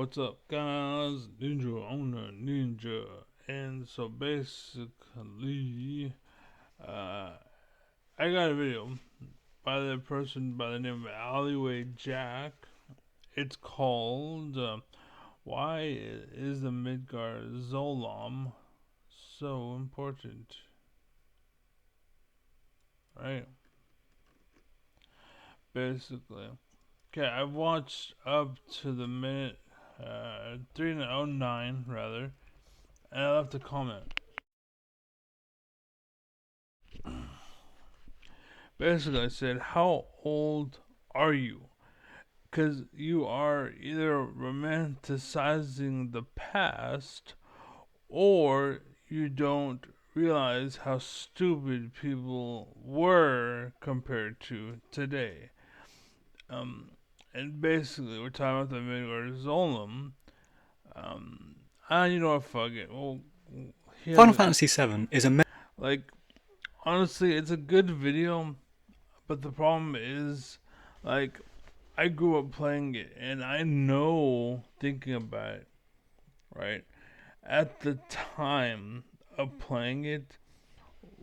what's up, guys? Ninja on a Ninja. And so basically, uh, I got a video by the person by the name of Alleyway Jack. It's called Why is the Midgar Zolam so important? Right? Basically. Okay, I've watched up to the minute 3:09 rather, and I left a comment. Basically, I said, "How old are you?" Because you are either romanticizing the past or you don't realize how stupid people were compared to today. Um, and basically, we're talking about the Midgard Zolom. Um, you know what? Fuck it. Well, he Final has Fantasy VII is a like honestly, it's a good video, but the problem is, like, I grew up playing it, and I know thinking about it, right? At the time of playing it,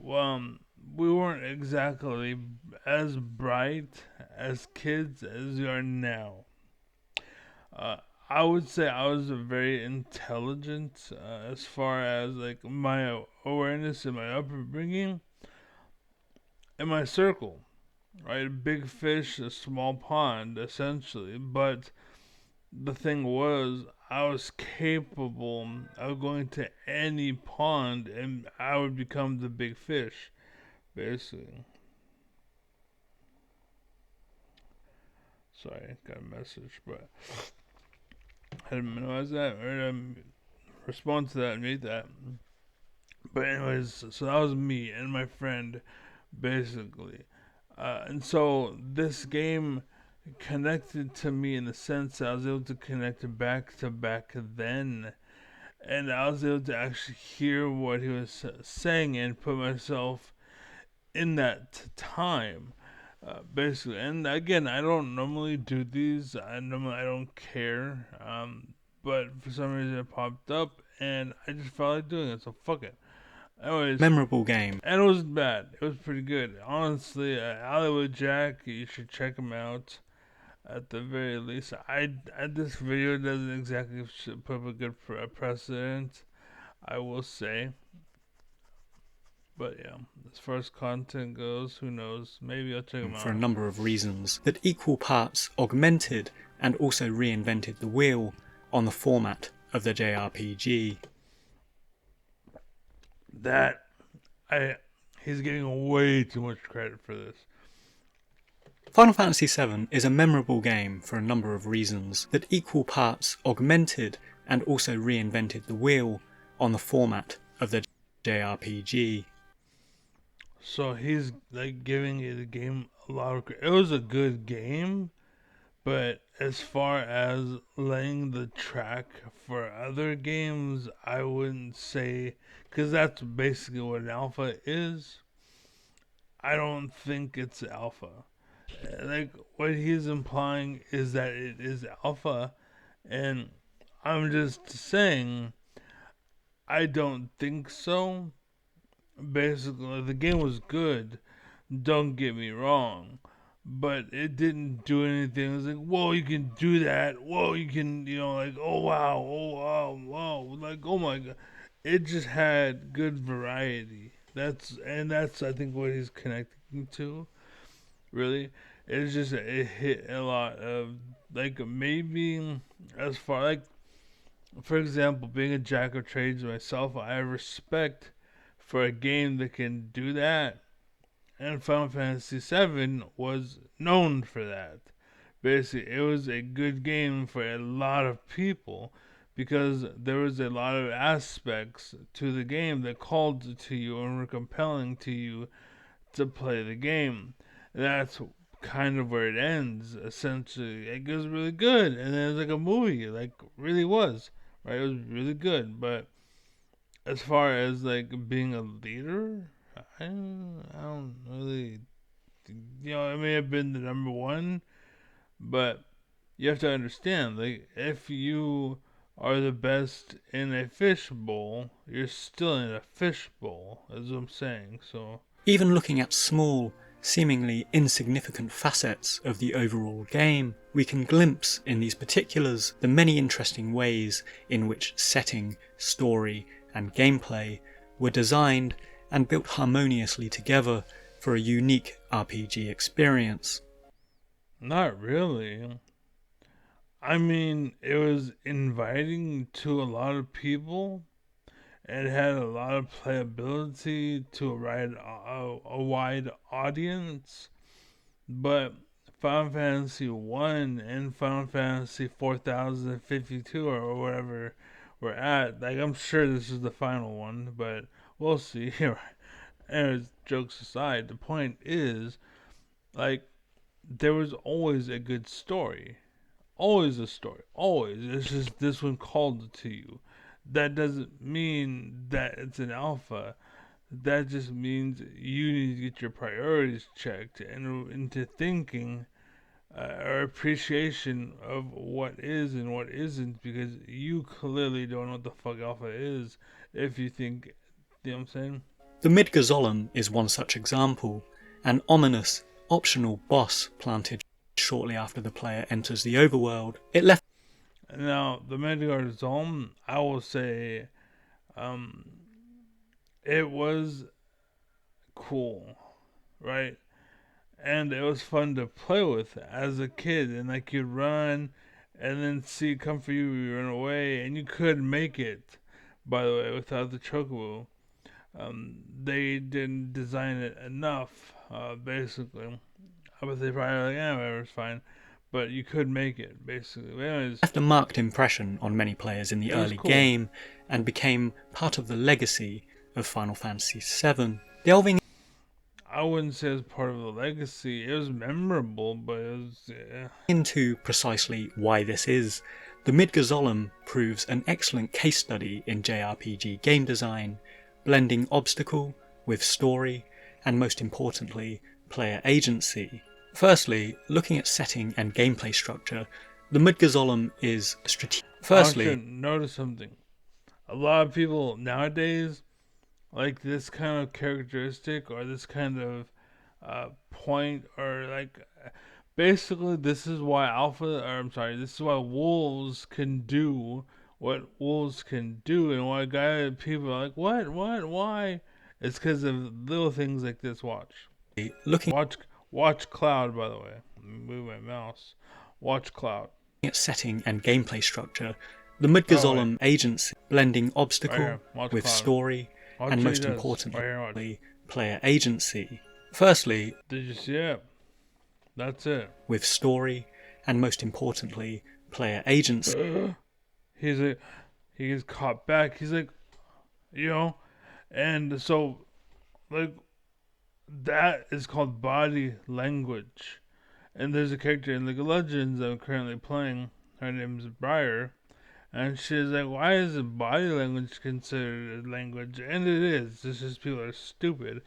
um, we weren't exactly as bright as kids as we are now. Uh, I would say I was very intelligent as far as like my awareness and my upbringing and my circle, right? A big fish, a small pond, essentially. But the thing was, I was capable of going to any pond and I would become the big fish, basically. Sorry, got a message, but I had to minimize that or respond to that and read that. But anyways, so that was me and my friend, basically. And so this game connected to me in the sense that I was able to connect back to back then, and I was able to actually hear what he was saying and put myself in that time, basically. And again, I don't normally do these. I don't care. But for some reason it popped up, and I just felt like doing it. So fuck it. Anyways, memorable game. and it wasn't bad. It was pretty good. Honestly, Hollywood Jack, you should check him out. At the very least, this video doesn't exactly put up a good precedent, I will say. But yeah, as far as content goes, who knows? Maybe I'll check him For a out. number of reasons that equal parts augmented and also reinvented the wheel on the format of the JRPG. That I he's getting way too much credit for this. Final Fantasy VII is a memorable game for a number of reasons that equal parts augmented and also reinvented the wheel on the format of the JRPG. So he's like giving the game a lot of credit. It was a good game, but as far as laying the track for other games, I wouldn't say, because that's basically what an alpha is. I don't think it's alpha. Like, what he's implying is that it is alpha, and I'm just saying, I don't think so. Basically, the game was good, don't get me wrong, but it didn't do anything. It was like, whoa, you can do that. Whoa, you can, like, oh wow, wow, like, oh my god. It just had good variety. That's I think what he's connecting to. Really, it's just it hit a lot of like maybe as far like for example, being a jack of trades myself, I have respect for a game that can do that, and Final Fantasy VII was known for that. Basically, it was a good game for a lot of people because there was a lot of aspects to the game that called to you and were compelling to you to play the game. That's kind of where it ends, essentially. It goes really good, and then it's like a movie, like really was, right? It was really good, but as far as like being a leader, I don't really, it may have been the number one, but you have to understand, like, if you are the best in a fish bowl, you're still in a fish bowl, is what I'm saying. So, Even looking at small, seemingly insignificant facets of the overall game, we can glimpse in these particulars the many interesting ways in which setting, story, and gameplay were designed and built harmoniously together for a unique RPG experience. not really. I mean, it was inviting to a lot of people. It had a lot of playability to a wide audience, but Final Fantasy 1 and Final Fantasy 4052 or whatever we're at, like, I'm sure this is the final one, but we'll see. Anyways, jokes aside, the point is, like, there was always a good story. Always a story. Always. It's just this one called it to you. That doesn't mean that it's an alpha. That just means you need to get your priorities checked and into thinking or appreciation of what is and what isn't, because you clearly don't know what the fuck alpha is if you think, you know what I'm saying? The Midgazolem is one such example, an ominous, optional boss planted shortly after the player enters the overworld. It left Now, the Midgard Zone, I will say, um, it was cool, right? And it was fun to play with as a kid. And like you'd run, and then see it come for you, you run away, and you could make it. By the way, without the chocobo, they didn't design it enough. Basically, I would say probably like, yeah, whatever, it's fine. But you could make it basically. But anyways, a marked impression on many players in the it was early cool. game and became part of the legacy of Final Fantasy VII. Delving I wouldn't say it's part of the legacy. It was memorable, but it was into precisely why this is, the Midgazolem proves an excellent case study in JRPG game design, blending obstacle with story, and most importantly, player agency. Firstly, looking at setting and gameplay structure, the Midgazolem is strategic. Firstly, notice something. A lot of people nowadays like this kind of characteristic or this kind of point, or like basically this is why this is why wolves can do what wolves can do, and why people are like, what, why? It's because of little things like this. Looking Watch, watch Cloud. By the way, move my mouse. Watch Cloud. at setting and gameplay structure, the Oh wait, Midgazolem agency, blending right obstacle here. Watch with Cloud. story, Watch and what he most does. Right here. Watch. importantly, player agency. Firstly, Did you see it? That's it. with story, and most importantly, player agency. He's like, he gets caught back. He's like, you know, and so like that is called body language. And there's a character in League of Legends that I'm currently playing. Her name's Briar, and she's like, "Why is body language considered a language?" And it is. It's just people are stupid.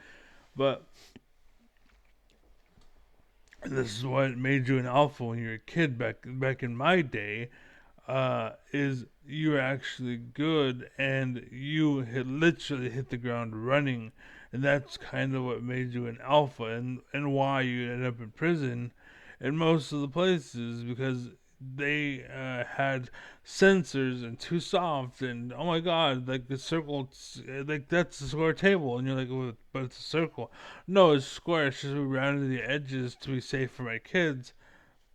But this is what made you an alpha when you were a kid back in my day. Is you're actually good and literally hit the ground running, and that's kind of what made you an alpha, and why you ended up in prison in most of the places, because they had sensors and too soft, and oh my god, like the circle, like that's the square table, and you're like, well, but it's a circle. No, it's square. It's just we rounded the edges to be safe for my kids.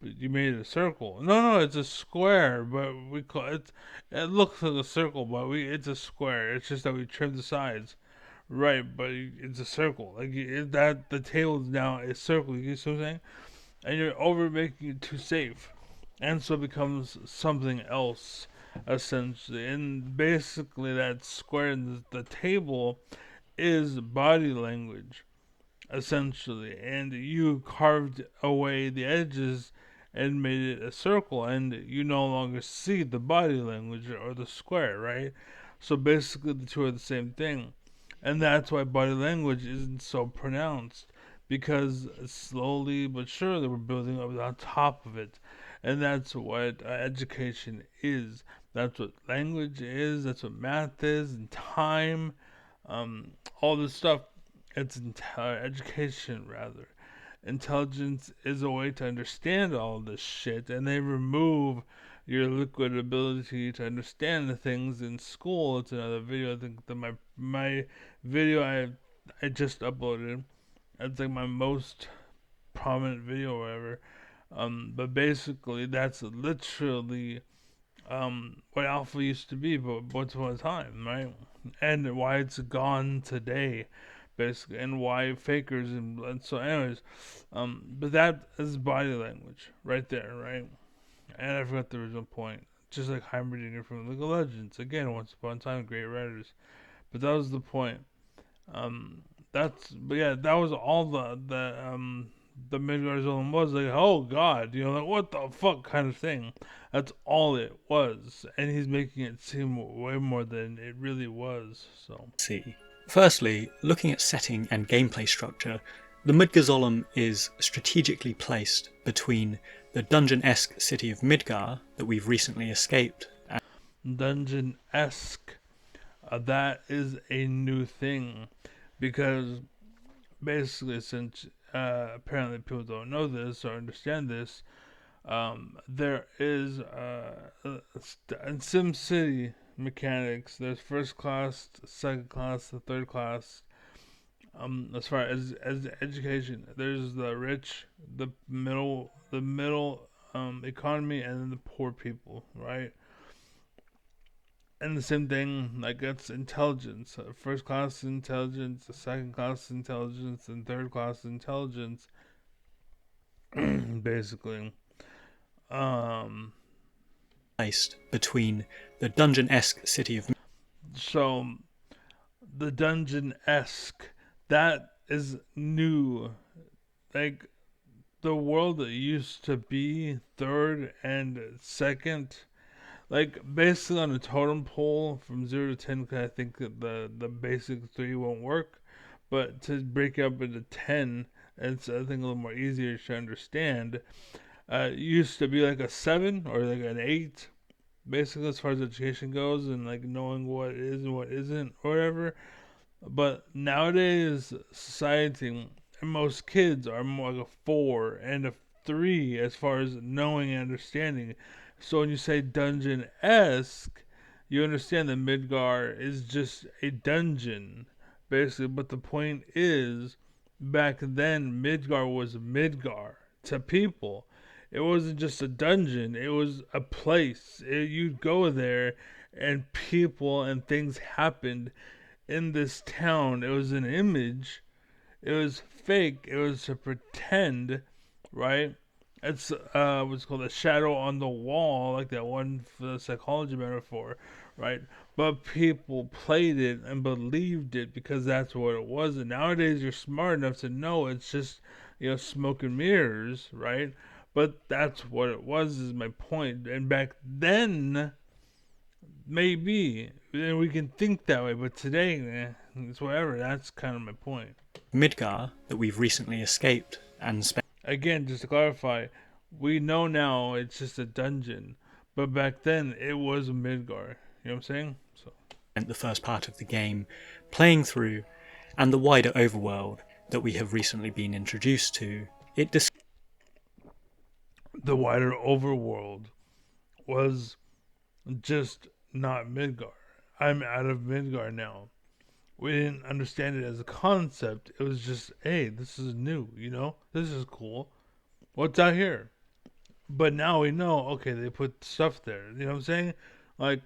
But you made it a circle. No, it's a square, but we call it. It looks like a circle, but it's a square. It's just that we trimmed the sides, right? But it's a circle. Like that, the table is now a circle. You see what I'm saying? And you're over making it too safe, and so it becomes something else essentially. And basically, that square in the table is body language essentially, and you carved away the edges and made it a circle, and you no longer see the body language or the square, right? So basically, the two are the same thing, and that's why body language isn't so pronounced, because slowly but surely we're building up on top of it, And that's what education is. That's what language is. That's what math is, and time, um, all this stuff. It's education, rather. Intelligence is a way to understand all this shit, and they remove your liquid ability to understand the things in school. It's another video. I think that my video I just uploaded. It's like my most prominent video or whatever. But basically, that's literally what alpha used to be, but once upon a time, right? And why it's gone today, basically, and why fakers and so, anyways, but that is body language right there, right? And I forgot the original point. Just like Heimerdinger from League of Legends. Again, once upon a time, great writers. But that was the point. Um, but yeah, that was all the Midgard Zolom was like, oh god, like what the fuck kind of thing. That's all it was, and he's making it seem way more than it really was. So see. Firstly, looking at setting and gameplay structure, the Midgazolem is strategically placed between the dungeon-esque city of Midgar that we've recently escaped. dungeon esque, that is a new thing, because basically, since apparently people don't know this or understand this, there is in Sim City mechanics. There's first class, second class, the third class. As far as education, there's the rich, the middle economy, and then the poor people, right? And the same thing, like that's intelligence. First class intelligence, second class intelligence, and third class intelligence, basically. Um, Placed between the dungeon-esque city of so the dungeon esque, that is new. Like the world that used to be third and second, like basically on a totem pole from 0 to 10. Cause I think that the basic three won't work, but to break it up into 10, it's I think a little more easier to understand. It used to be like a 7 or like an 8, basically as far as education goes, and like knowing what is and what isn't or whatever. But nowadays, society and most kids are more like a 4 and a 3 as far as knowing and understanding. So when you say dungeon esque, you understand that Midgar is just a dungeon, basically. But the point is, back then, Midgar was Midgar to people. It wasn't just a dungeon, it was a place. You'd go there, and people and things happened in this town. It was an image. It was fake. It was to pretend, right? It's what's called a shadow on the wall, like that one for the psychology metaphor, right? But people played it and believed it because that's what it was. And nowadays, you're smart enough to know it's just smoke and mirrors, right? But that's what it was. Is my point. And back then, maybe. And we can think that way, but today, it's whatever. That's kind of my point. Midgar that we've recently escaped and spent Again, just to clarify, we know now it's just a dungeon, but back then it was Midgar. You know what I'm saying? So the first part of the game playing through, and the wider overworld that we have recently been introduced to. It the wider overworld was just not Midgar. I'm out of Midgar now. We didn't understand it as a concept. It was just, hey, this is new, This is cool. What's out here? But now we know, okay, they put stuff there. You know what I'm saying? Like,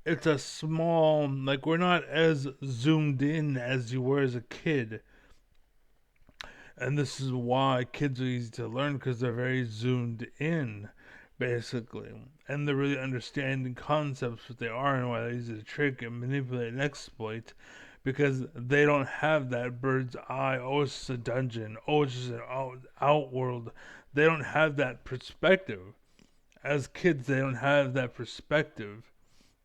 it's a small, like, we're not as zoomed in as you were as a kid. And this is why kids are easy to learn because they're very zoomed in, basically. And they're really understanding concepts, what they are, and why they're easy to trick and manipulate and exploit because they don't have that bird's eye. Oh, it's just a dungeon. Oh, it's just an outworld. They don't have that perspective. As kids, they don't have that perspective,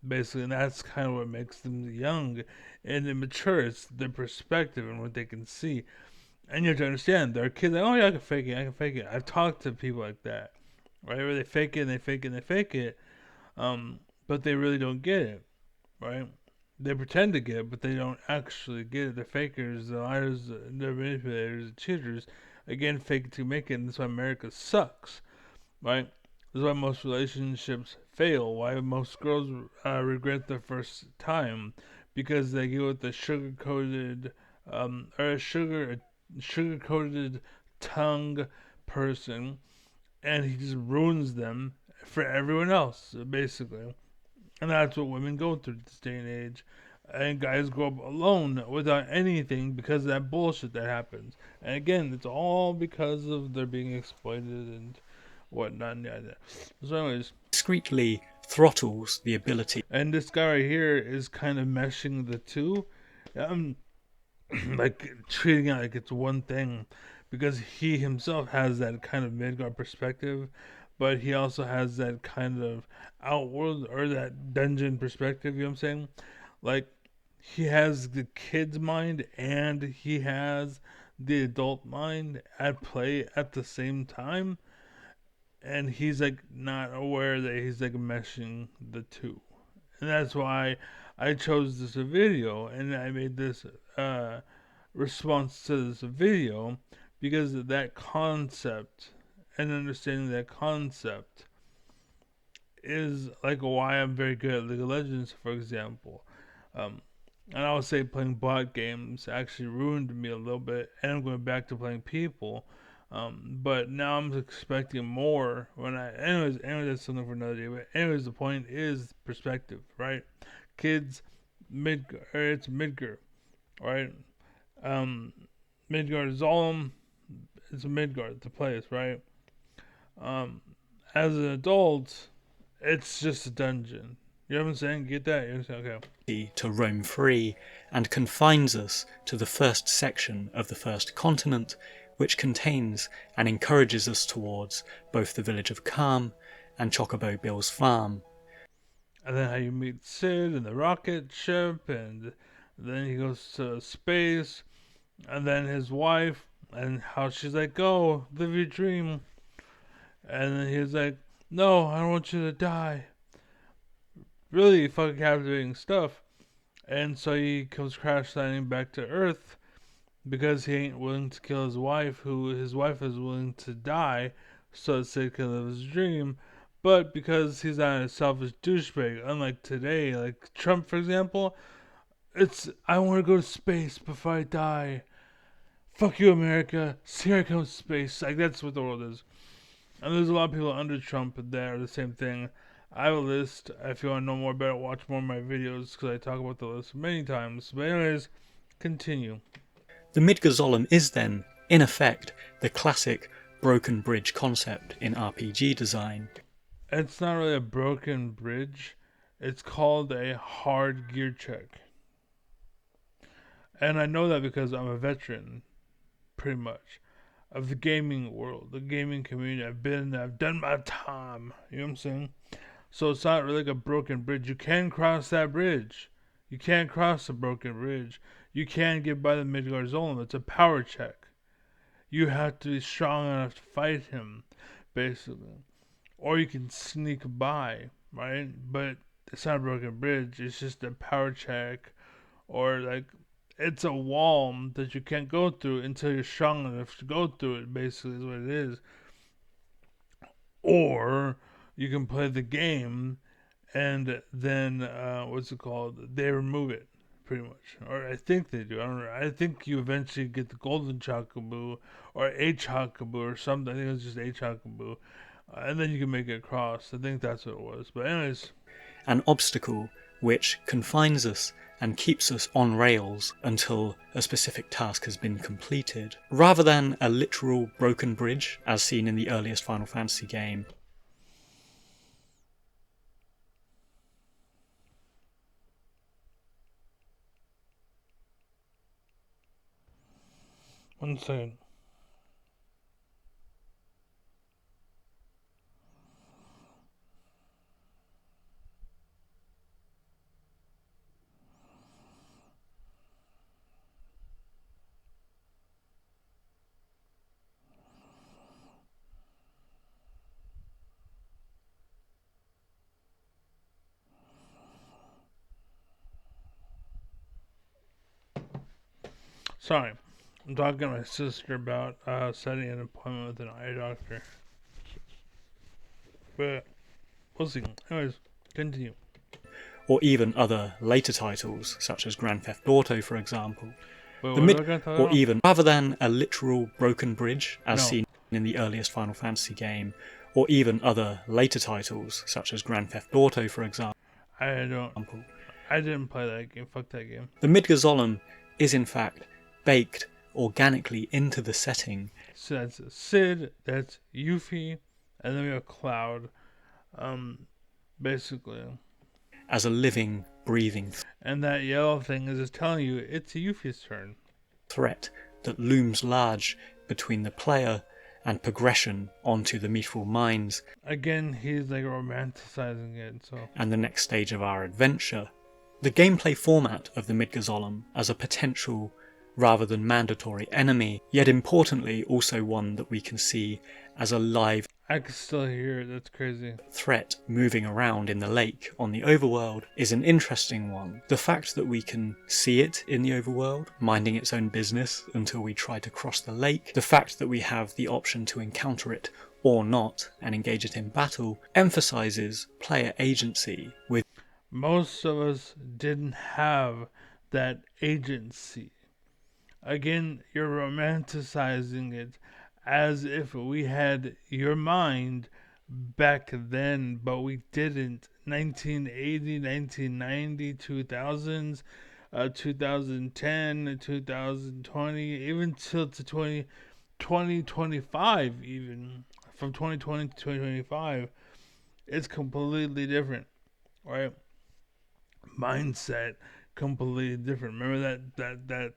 basically, and that's kind of what makes them young and immature. It's their perspective and what they can see. And you have to understand, there are kids like, oh yeah, I can fake it, I can fake it. I've talked to people like that. right? Where they fake it and they fake it and they fake it, but they really don't get it, right? They pretend to get it, but they don't actually get it. They're fakers, the liars, the manipulators, the cheaters. Again, fake it to make it, and that's why America sucks, right? That's why most relationships fail. Why most girls regret their first time, because they go with the sugar coated, or a sugar coated tongue person, and he just ruins them for everyone else, basically. And that's what women go through this day and age. And guys grow up alone without anything because of that bullshit that happens. And again, it's all because of their being exploited and whatnot. Yeah. So, anyways, Discreetly throttles the ability and this guy right here is kind of meshing the two. Um, like treating it like it's one thing, because he himself has that kind of Midgard perspective, but he also has that kind of outworld or that dungeon perspective. You know what I'm saying? Like he has the kid's mind and he has the adult mind at play at the same time, and he's like not aware that he's like meshing the two, and that's why I chose this video and I made this uh response to this video, because of that concept and understanding that concept is like why I'm very good at League of Legends, for example. Um, and I would say playing bot games actually ruined me a little bit, and I'm going back to playing people. But now I'm expecting more when anyways, that's something for another day. But anyways, the point is perspective, right? Kids, it's Midgar, right? Um, Midgard is Zolom. It's a Midgard, the place, right? Um, as an adult, it's just a dungeon. You know what I'm saying? Get that? You understand? Okay. to roam free and confines us to the first section of the first continent, which contains and encourages us towards both the village of Calm and Chocobo Bill's farm. And then how you meet Sid and the rocket ship, and then he goes to space, and then his wife, and how she's like, "Go, live your dream," and then he's like, "No, I don't want you to die." Really fucking captivating stuff. And so he comes crash landing back to Earth because he ain't willing to kill his wife, who his wife is willing to die so that Sid can live his dream. But because he's not a selfish douchebag, unlike today, like Trump, for example, it's I want to go to space before I die. Fuck you, America. Here comes space. Like that's what the world is. And there's a lot of people under Trump that are the same thing. I have a list. If you want to know more about it, watch more of my videos because I talk about the list many times. But anyways, continue. The Midgazolem is then, in effect, the classic broken bridge concept in RPG design. It's not really a broken bridge. It's called a hard gear check. And I know that because I'm a veteran, pretty much, of the gaming world, the gaming community. I've done my time. You know what I'm saying? So it's not really like a broken bridge. You can cross that bridge. You can't cross the broken bridge. You can get by the Midgard Zolom. It's a power check. You have to be strong enough to fight him, basically. Or you can sneak by, right? But it's not a broken bridge. It's just a power check, or like it's a wall that you can't go through until you're strong enough to go through it. Basically, is what it is. Or you can play the game and then what's it called? They remove it pretty much, or I think they do. I don't know. I think you eventually get the golden chocobo or a chocobo or something. I think it was just a chocobo, and then you can make it across. I think that's what it was. But anyways, An obstacle which confines us and keeps us on rails until a specific task has been completed, rather than a literal broken bridge as seen in the earliest Final Fantasy game. one second. Sorry, I'm talking to my sister about setting an appointment with an eye doctor. But we'll see. Anyways, continue. or even other later titles, such as Grand Theft Auto, for example. Wait, The what are mid, we gonna talk or about? even rather than a literal broken bridge, as No, seen in the earliest Final Fantasy game, or even other later titles, such as Grand Theft Auto, for example. I don't. I didn't play that game. Fuck that game. The Midgazolem is in fact baked organically into the setting. So that's Sid. That's Yuffie, and then we have Cloud. Basically, As a living, breathing and that yellow thing is just telling you it's Yuffie's turn. threat that looms large between the player and progression onto the Mithril Mines. Again, he's like romanticizing it. So And the next stage of our adventure. The gameplay format of the Midgazolem as a potential rather than mandatory enemy, yet importantly also one that we can see as a live I can still hear it. That's crazy. threat moving around in the lake on the overworld, is an interesting one. The fact that we can see it in the overworld, minding its own business until we try to cross the lake, the fact that we have the option to encounter it or not and engage it in battle, emphasizes player agency with Most of us didn't have that agency. Again, you're romanticizing it as if we had your mind back then, but we didn't. 1980, 1990, 2000s, 2010, 2020, even till to 2025, even from 2020 to 2025, it's completely different, right? Mindset completely different. Remember that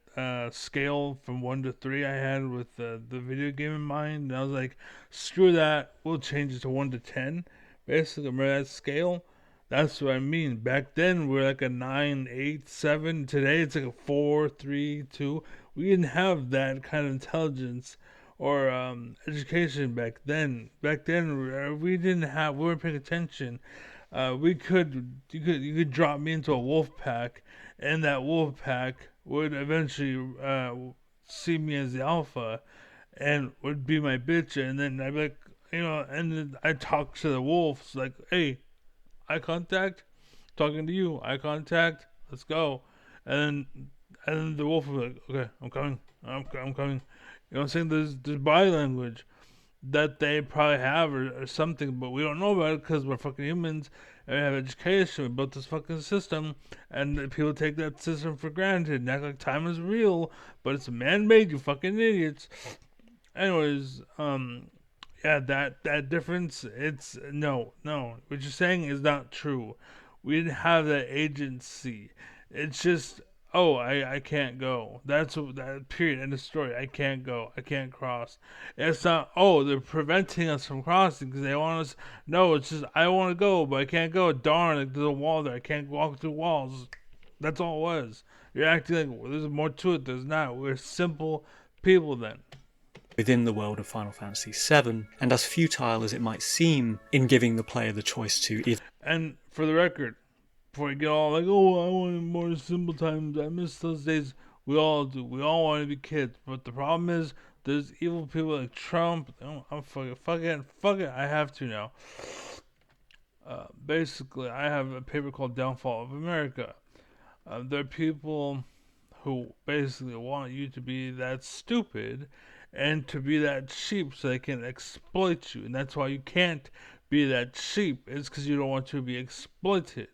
scale from 1 to 3 I had with the video game in mind, and I was like, screw that, we'll change it to 1 to 10. Basically, remember that scale? That's what I mean. Back then we are like a 9, 8, 7. Today it's like a 4, 3, 2. We didn't have that kind of intelligence or education back then. Back then we didn't have. We weren't paying attention. You could drop me into a wolf pack, and that wolf pack would eventually see me as the alpha and would be my bitch, and then I'd be like, and then I talk to the wolves like, hey, eye contact, talking to you, eye contact, let's go, and then the wolf would be like, okay, I'm coming, I'm coming. You know what I'm saying? There's body language that they probably have or something, but we don't know about it because we're fucking humans and we have education. We built this fucking system, and people take that system for granted and act like time is real, but it's man made, you fucking idiots. Anyways, yeah, that difference, it's no. What you're saying is not true. We didn't have that agency. It's just, oh, I can't go. That's that period. End of story. I can't go. I can't cross. It's not, oh, they're preventing us from crossing because they want us. No, it's just I want to go, but I can't go. Darn, like, there's a wall there. I can't walk through walls. That's all it was. You're acting like, well, there's more to it. There's not. We're simple people then. within the world of Final Fantasy VII, and as futile as it might seem in giving the player the choice to either. And for the record, before you get all like, oh, I want more simple times. I miss those days. We all do. We all want to be kids. But the problem is, there's evil people like Trump. Oh, I'm fuck it. I have to now. Basically, I have a paper called Downfall of America. There are people who basically want you to be that stupid and to be that cheap so they can exploit you. And that's why you can't be that cheap. It's because you don't want to be exploited.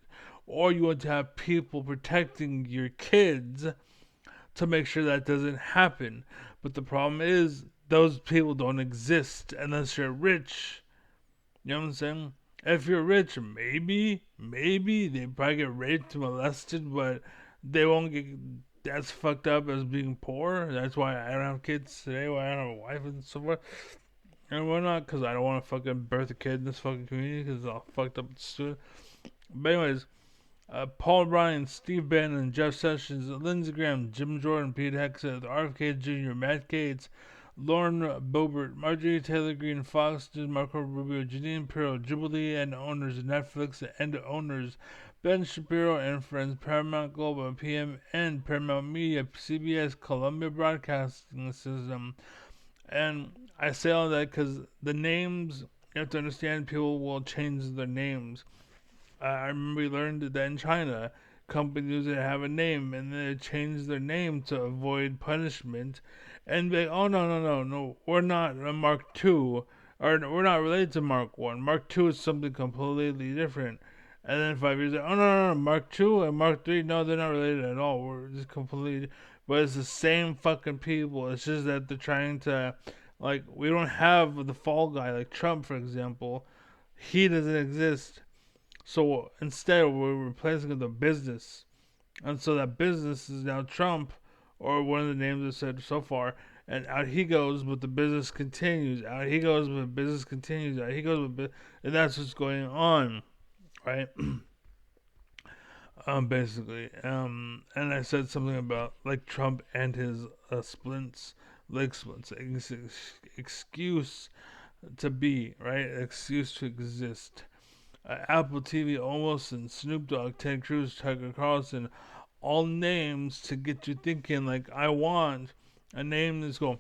Or you want to have people protecting your kids to make sure that doesn't happen. But the problem is, those people don't exist unless you're rich. You know what I'm saying? If you're rich, maybe they probably get raped, molested, but they won't get that's fucked up as being poor. That's why I don't have kids today. Why I don't have a wife and so forth. And why not? Because I don't want to fucking birth a kid in this fucking community because it's all fucked up and stupid. But anyways, Paul Ryan, Steve Bannon, Jeff Sessions, Lindsey Graham, Jim Jordan, Pete Hexeth, RFK Jr., Matt Gates, Lauren Boebert, Marjorie Taylor Greene, Fox, Marco Rubio, Janine Pirro, Jubilee and owners, Netflix and owners, Ben Shapiro and Friends, Paramount Global, PMN, Paramount Media, CBS, Columbia Broadcasting System. And I say all that because the names, you have to understand, people will change their names. I remember we learned that in China, companies that have a name and then they change their name to avoid punishment, and be like, oh no, we're not a Mark Two, or we're not related to Mark One. Mark Two is something completely different. And then 5 years later, oh no, Mark Two and Mark Three, no, they're not related at all. We're just completely, but it's the same fucking people. It's just that they're trying to, like, we don't have the fall guy like Trump, for example. He doesn't exist, so instead, we're replacing it with a business. And so that business is now Trump, or one of the names I said so far. And out he goes, but the business continues. Out he goes, but the business continues. Out he goes, and that's what's going on, right? Basically. And I said something about like Trump and his splints, leg splints, excuse to be, right? Excuse to exist. Apple TV, almost, and Snoop Dogg, Ted Cruz, Tucker Carlson, all names to get you thinking like I want a name that's going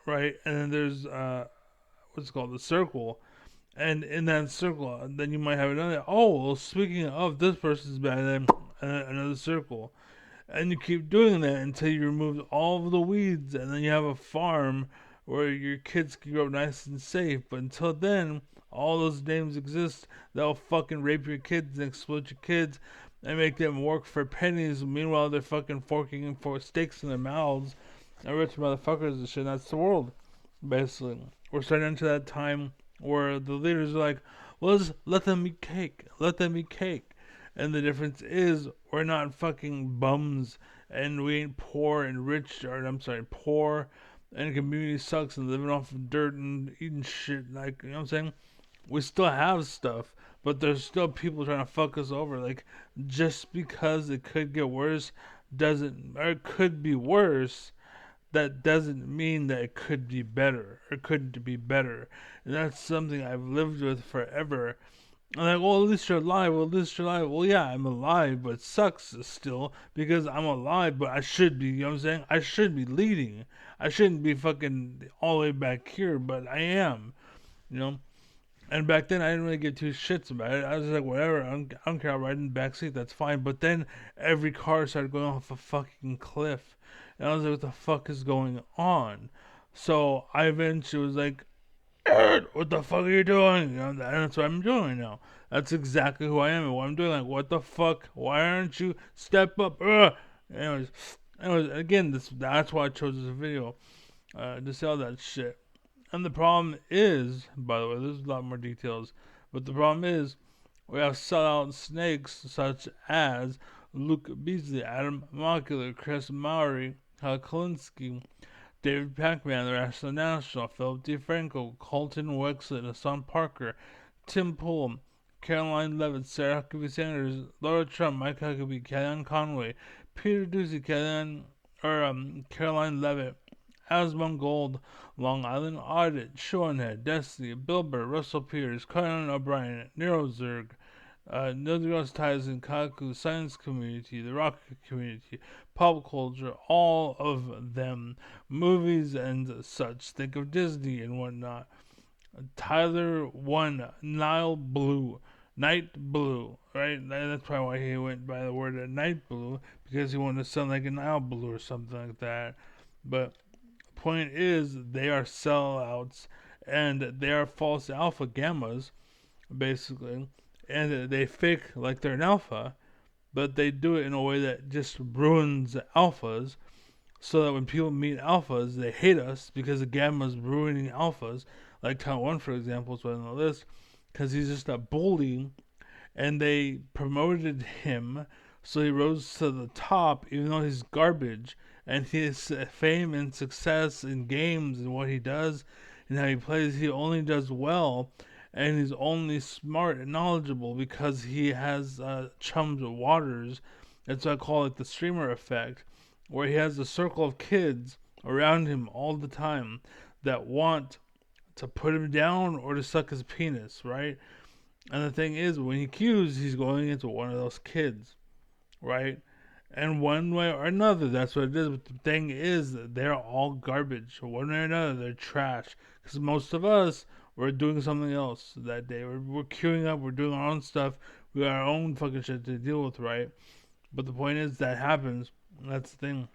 right, and then there's what's it called, the circle, and in that circle, then you might have another. Oh, well, speaking of this person's bad, then another circle, and you keep doing that until you remove all of the weeds, and then you have a farm where your kids can grow up nice and safe. But until then, all those names exist. They'll fucking rape your kids and exploit your kids and make them work for pennies. Meanwhile, they're fucking forking for steaks in their mouths and rich motherfuckers and shit. That's the world, basically. We're starting into that time where the leaders are like, well, just let them eat cake. Let them eat cake. And the difference is we're not fucking bums and we ain't poor and rich, or I'm sorry, poor and the community sucks and living off of dirt and eating shit. Like, you know what I'm saying? We still have stuff, but there's still people trying to fuck us over. Like, just because it could get worse doesn't, or it could be worse, that doesn't mean that it could be better or couldn't be better. And that's something I've lived with forever. I'm like, well, at least you're alive. Well, at least you're alive. Well, yeah, I'm alive, but it sucks still because I'm alive, but I should be, you know what I'm saying? I should be leading. I shouldn't be fucking all the way back here, but I am, you know? And back then, I didn't really give two shits about it. I was like, whatever, I don't care, I'll ride in the backseat, that's fine. But then every car started going off a fucking cliff. And I was like, what the fuck is going on? So I eventually was like, what the fuck are you doing? You know, that's what I'm doing now. That's exactly who I am and what I'm doing. Like, what the fuck? Why aren't you step up? Anyways, again, that's why I chose this video to sell that shit. And the problem is, by the way, there's a lot more details, but the problem is we have sellout snakes such as Luke Beasley, Adam Mocular, Chris Mowry, Hal Kalinske, David Pacman, the Wrestling National, Philip DeFranco, Colton Wexler, Hassan Parker, Tim Pool, Caroline Levitt, Sarah Huckabee Sanders, Laura Trump, Mike Huckabee, Kellyanne Conway, Peter Ducey, Caroline Levitt, Asmund Gold, Long Island Audit, Seanhead, Destiny, Bill Burr, Russell Peters, Conan O'Brien, Nero Zerg, Neil ties in Kaku, science community, the rock community, pop culture, all of them, movies and such. Think of Disney and whatnot. Tyler won Nile Blue, Night Blue, right? That's probably why he went by the word Night Blue, because he wanted to sound like an Nile Blue or something like that. But point is, they are sellouts and they are false alpha gammas, basically, and they fake like they're an alpha, but they do it in a way that just ruins alphas. So that when people meet alphas, they hate us because the gamma's ruining alphas. Like Count One, for example, is on the list because he's just a bully, and they promoted him, so he rose to the top, even though he's garbage. And his fame and success in games and what he does and how he plays, he only does well, and he's only smart and knowledgeable because he has chummed waters. That's what I call it, the streamer effect, where he has a circle of kids around him all the time that want to put him down or to suck his penis, right? And the thing is, when he cues, he's going into one of those kids, right? And one way or another, that's what it is. But the thing is, they're all garbage. One way or another, they're trash. Because most of us, we're doing something else that day. We're queuing up, we're doing our own stuff. We got our own fucking shit to deal with, right? But the point is, that happens. That's the thing.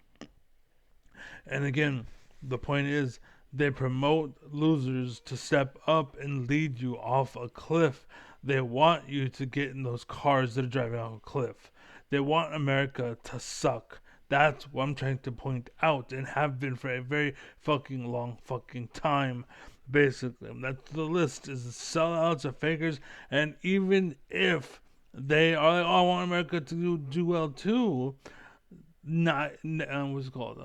And again, the point is, they promote losers to step up and lead you off a cliff. They want you to get in those cars that are driving off a cliff. They want America to suck. That's what I'm trying to point out and have been for a very fucking long fucking time. Basically, that's the list is sellouts or fakers, and even if they are like, oh, I want America to do well too, not what's it called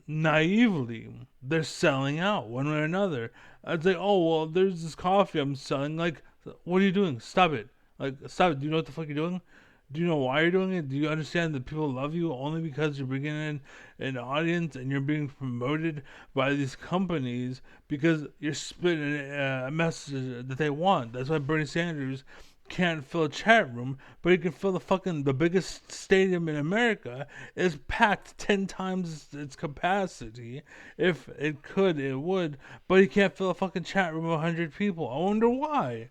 naively they're selling out one way or another. I'd say, oh well, there's this coffee I'm selling. Like, what are you doing? Stop it! Like, stop it! Do you know what the fuck you're doing? Do you know why you're doing it? Do you understand that people love you only because you're bringing in an audience and you're being promoted by these companies because you're spitting a message that they want? That's why Bernie Sanders can't fill a chat room, but he can fill the biggest stadium in America. Is packed 10 times its capacity. If it could, it would, but he can't fill a fucking chat room of 100 people. I wonder why,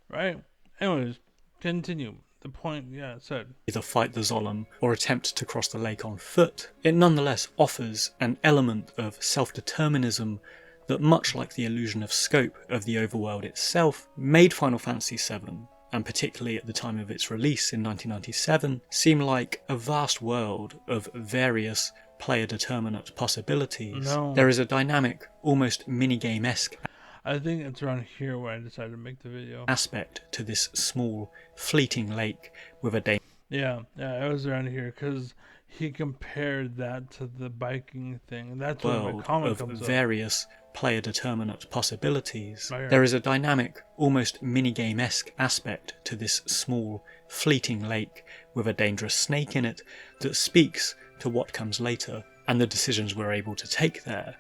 right? Anyways, continue. The point, yeah, said. Either fight the Zolom or attempt to cross the lake on foot, it nonetheless offers an element of self-determinism that, much like the illusion of scope of the overworld itself, made Final Fantasy VII, and particularly at the time of its release in 1997, seem like a vast world of various player-determinate possibilities. No. There is a dynamic, almost minigame-esque I think it's around here where I decided to make the video. aspect to this small, fleeting lake with a Yeah, it was around here because he compared that to the biking thing. That's where my world comment of comes up. various player-determinate possibilities. Right here. There is a dynamic, almost minigame-esque aspect to this small, fleeting lake with a dangerous snake in it that speaks to what comes later and the decisions we're able to take there.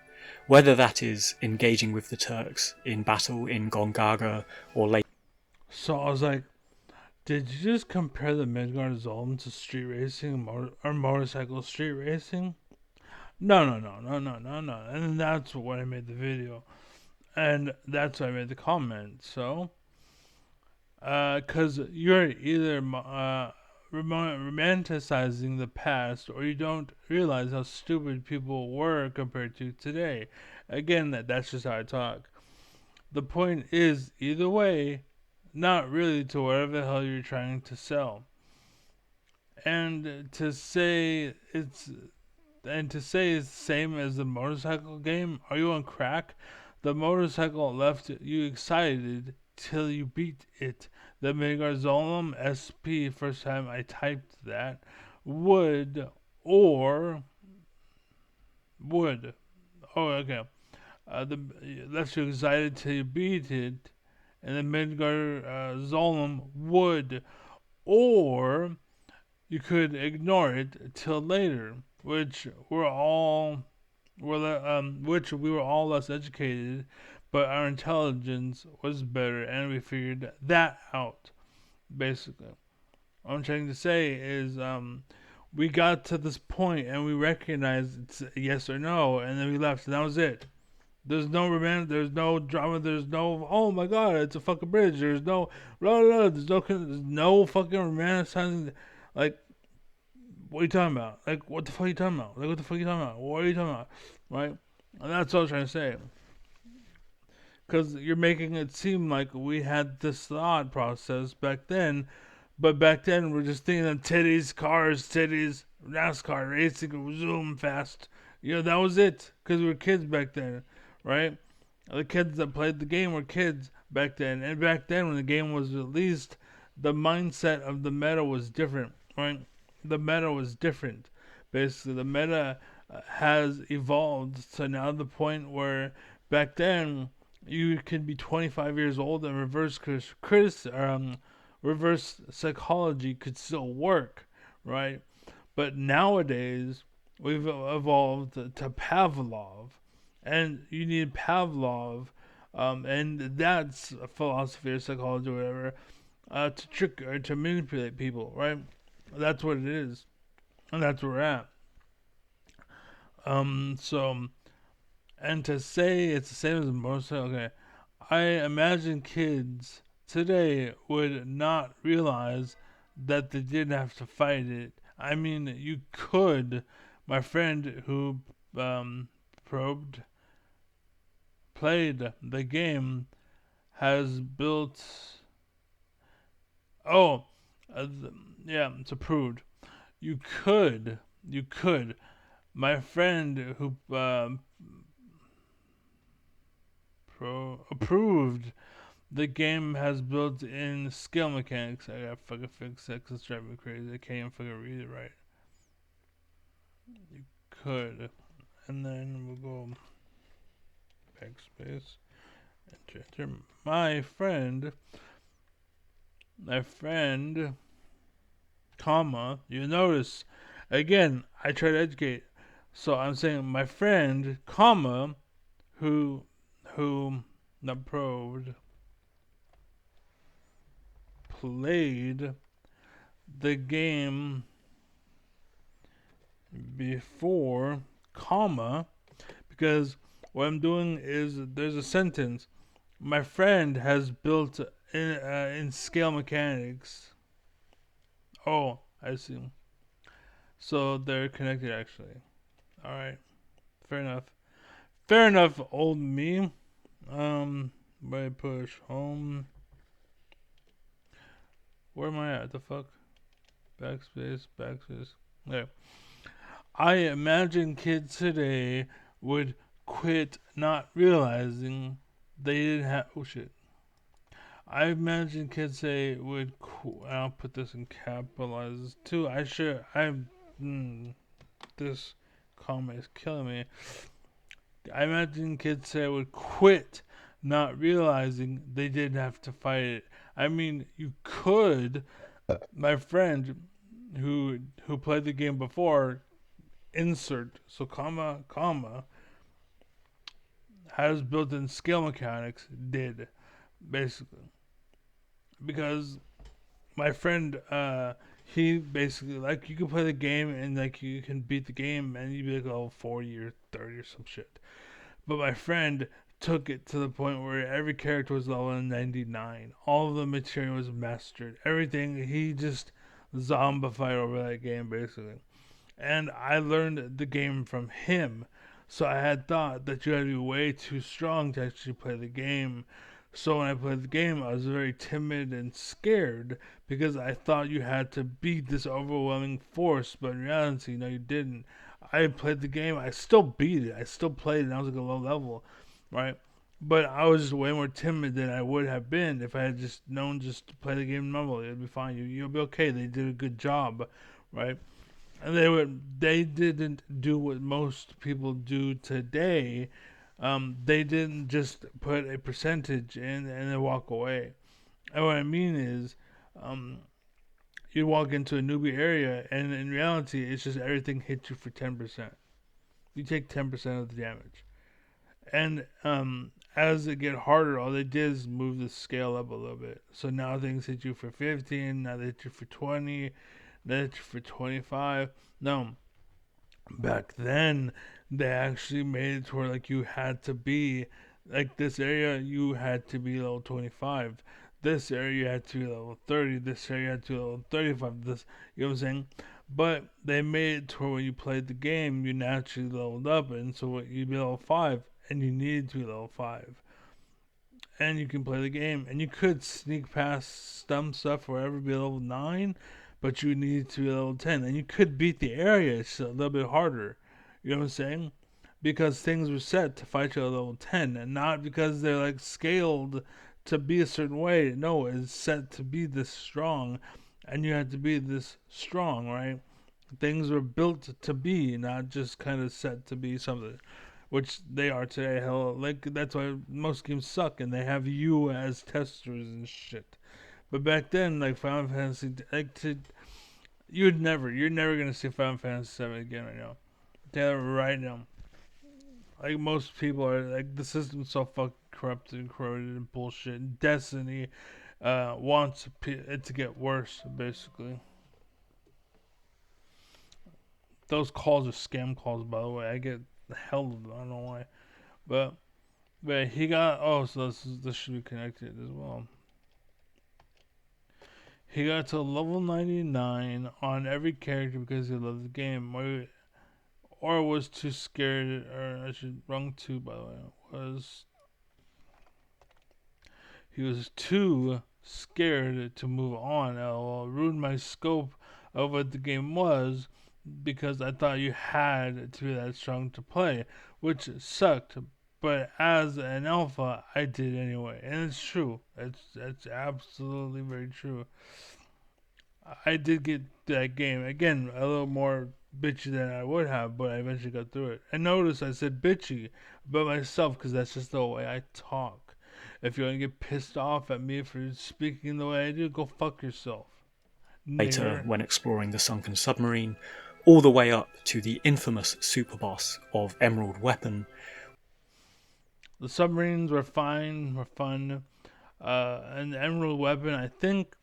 Whether that is engaging with the Turks in battle in Gongaga or later. So I was like, did you just compare the Midgard Zolm to street racing or motorcycle street racing? No. And that's when I made the video. And that's why I made the comment. So, because you're either romanticizing the past or you don't realize how stupid people were compared to today. Again, that's just how I talk. The point is, either way, not really to whatever the hell you're trying to sell. And to say it's and to say it's the same as the motorcycle game, are you on crack? The motorcycle left you excited till you beat it. The Megarzolum SP, first time I typed that, would or would. Oh, okay. The left you excited till you beat it, and the Midgar Zolom would, or you could ignore it till later, which which we were all less educated, but our intelligence was better, and we figured that out. Basically, what I'm trying to say is, we got to this point and we recognized it's a yes or no, and then we left, and that was it. There's no romance. There's no drama. There's no, oh my god, it's a fucking bridge. There's no blah, blah, blah. There's no fucking romanticizing. Like, what are you talking about? Like, what the fuck are you talking about? Like, what the fuck are you talking about? What are you talking about? Right? And that's what I was trying to say. Because you're making it seem like we had this thought process back then, but back then we're just thinking of titties, cars, titties, NASCAR racing, zoom fast. You know, that was it. Because we were kids back then, right? The kids that played the game were kids back then. And back then, when the game was released, the mindset of the meta was different, right? The meta was different. Basically, the meta has evolved to now the point where back then you could be 25 years old and reverse psychology could still work, right? But nowadays we've evolved to Pavlov, and you need Pavlov, and that's a philosophy or psychology or whatever. to trick or to manipulate people, right? That's what it is, and that's where we're at. So and to say it's the same as a motorcycle, okay. I imagine kids today would not realize that they didn't have to fight it. I mean, you could. My friend who um, probed played the game has built. Oh, uh, yeah, it's approved. You could. You could. My friend who approved the game has built-in skill mechanics. I gotta fucking fix that 'cause it's driving me crazy. I can't even fucking read it right. You could, and then we'll go backspace, enter. My friend, comma. You notice, again, I try to educate. So I'm saying my friend, comma, who, who, not probed, played the game before, comma, because what I'm doing is there's a sentence. My friend has built in scale mechanics. Oh, I see. So they're connected actually. All right, fair enough. Fair enough, old me. By push home. Where am I at? The fuck? Backspace, backspace. Yeah. I imagine kids today would quit not realizing they didn't have. Oh shit. I imagine kids say would. I'll put this in capitalizes too. I should. This comment is killing me. I imagine kids say would quit not realizing they didn't have to fight it. I mean, you could. My friend who played the game before, insert, so comma, has built-in skill mechanics, did basically, because my friend he basically, like, you can play the game and like you can beat the game and you'd be like level 40 or 30 or some shit. But my friend took it to the point where every character was level 99. All of the material was mastered. Everything, he just zombified over that game basically. And I learned the game from him. So I had thought that you had to be way too strong to actually play the game. So when I played the game, I was very timid and scared because I thought you had to beat this overwhelming force, but in reality, no, you didn't. I played the game, I still beat it, I still played it, and I was like a low level, right? But I was just way more timid than I would have been if I had just known just to play the game normally. It'd be fine. You'll be okay. They did a good job, right? And they didn't do what most people do today. They didn't just put a percentage in and then walk away. And what I mean is, um, you walk into a newbie area, and in reality, it's just everything hits you for 10%. You take 10% of the damage. And as it get harder, all they did is move the scale up a little bit. So now things hit you for 15, now they hit you for 20, they hit you for 25. No, back then they actually made it to where like you had to be, like, this area you had to be level 25, this area you had to be level 30, this area you had to be level 35, this, you know what I'm saying? But they made it to where when you played the game you naturally leveled up, and so you'd be level 5 and you needed to be level 5, and you can play the game, and you could sneak past some stuff wherever be level 9, but you need to be level 10, and you could beat the area. It's a little bit harder, you know what I'm saying? Because things were set to fight you at level 10, and not because they're like scaled to be a certain way. No, it's set to be this strong, and you had to be this strong, right? Things were built to be, not just kind of set to be something, which they are today. Hell, like, that's why most games suck, and they have you as testers and shit. But back then, like Final Fantasy, like, you're never gonna see Final Fantasy 7 again right now. Tell you right now. Like, most people are like, the system's so fucking corrupted and corroded and bullshit. And Destiny, wants it to get worse, basically. Those calls are scam calls, by the way. I get the hell of them. I don't know why. But he got, oh, so this should be connected as well. He got to level 99 on every character because he loved the game, or was too scared, or I should wrong two, by the way. Was He was too scared to move on. LOL. Ruined my scope of what the game was because I thought you had to be that strong to play, which sucked. But as an alpha, I did anyway, and it's true. It's absolutely very true. I did get that game again a little more bitchy than I would have, but I eventually got through it. And notice I said bitchy about myself because that's just the way I talk. If you want to get pissed off at me for speaking the way I do, go fuck yourself, Later, nigger. when exploring the sunken submarine, all the way up to the infamous superboss of Emerald Weapon. The submarines were fine, were fun. And the Emerald Weapon, I think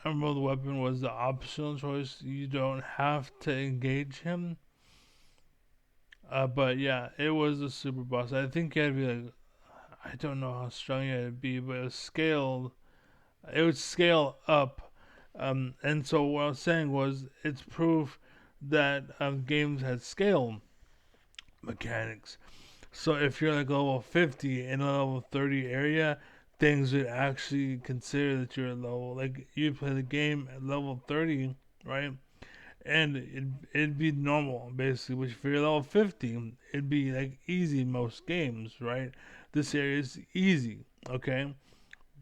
Emerald Weapon was the optional choice. You don't have to engage him. But yeah, it was a super boss. I think you had to be like, I don't know how strong you had to be, but it was scaled. It would scale up. And so what I was saying was, it's proof that games had scale mechanics. So if you're like level 50 in a level 30 area, things would actually consider that you're at level, like you play the game at level 30, right? And it'd be normal basically. Which if you're level 50, it'd be like easy in most games, right? This area is easy, okay?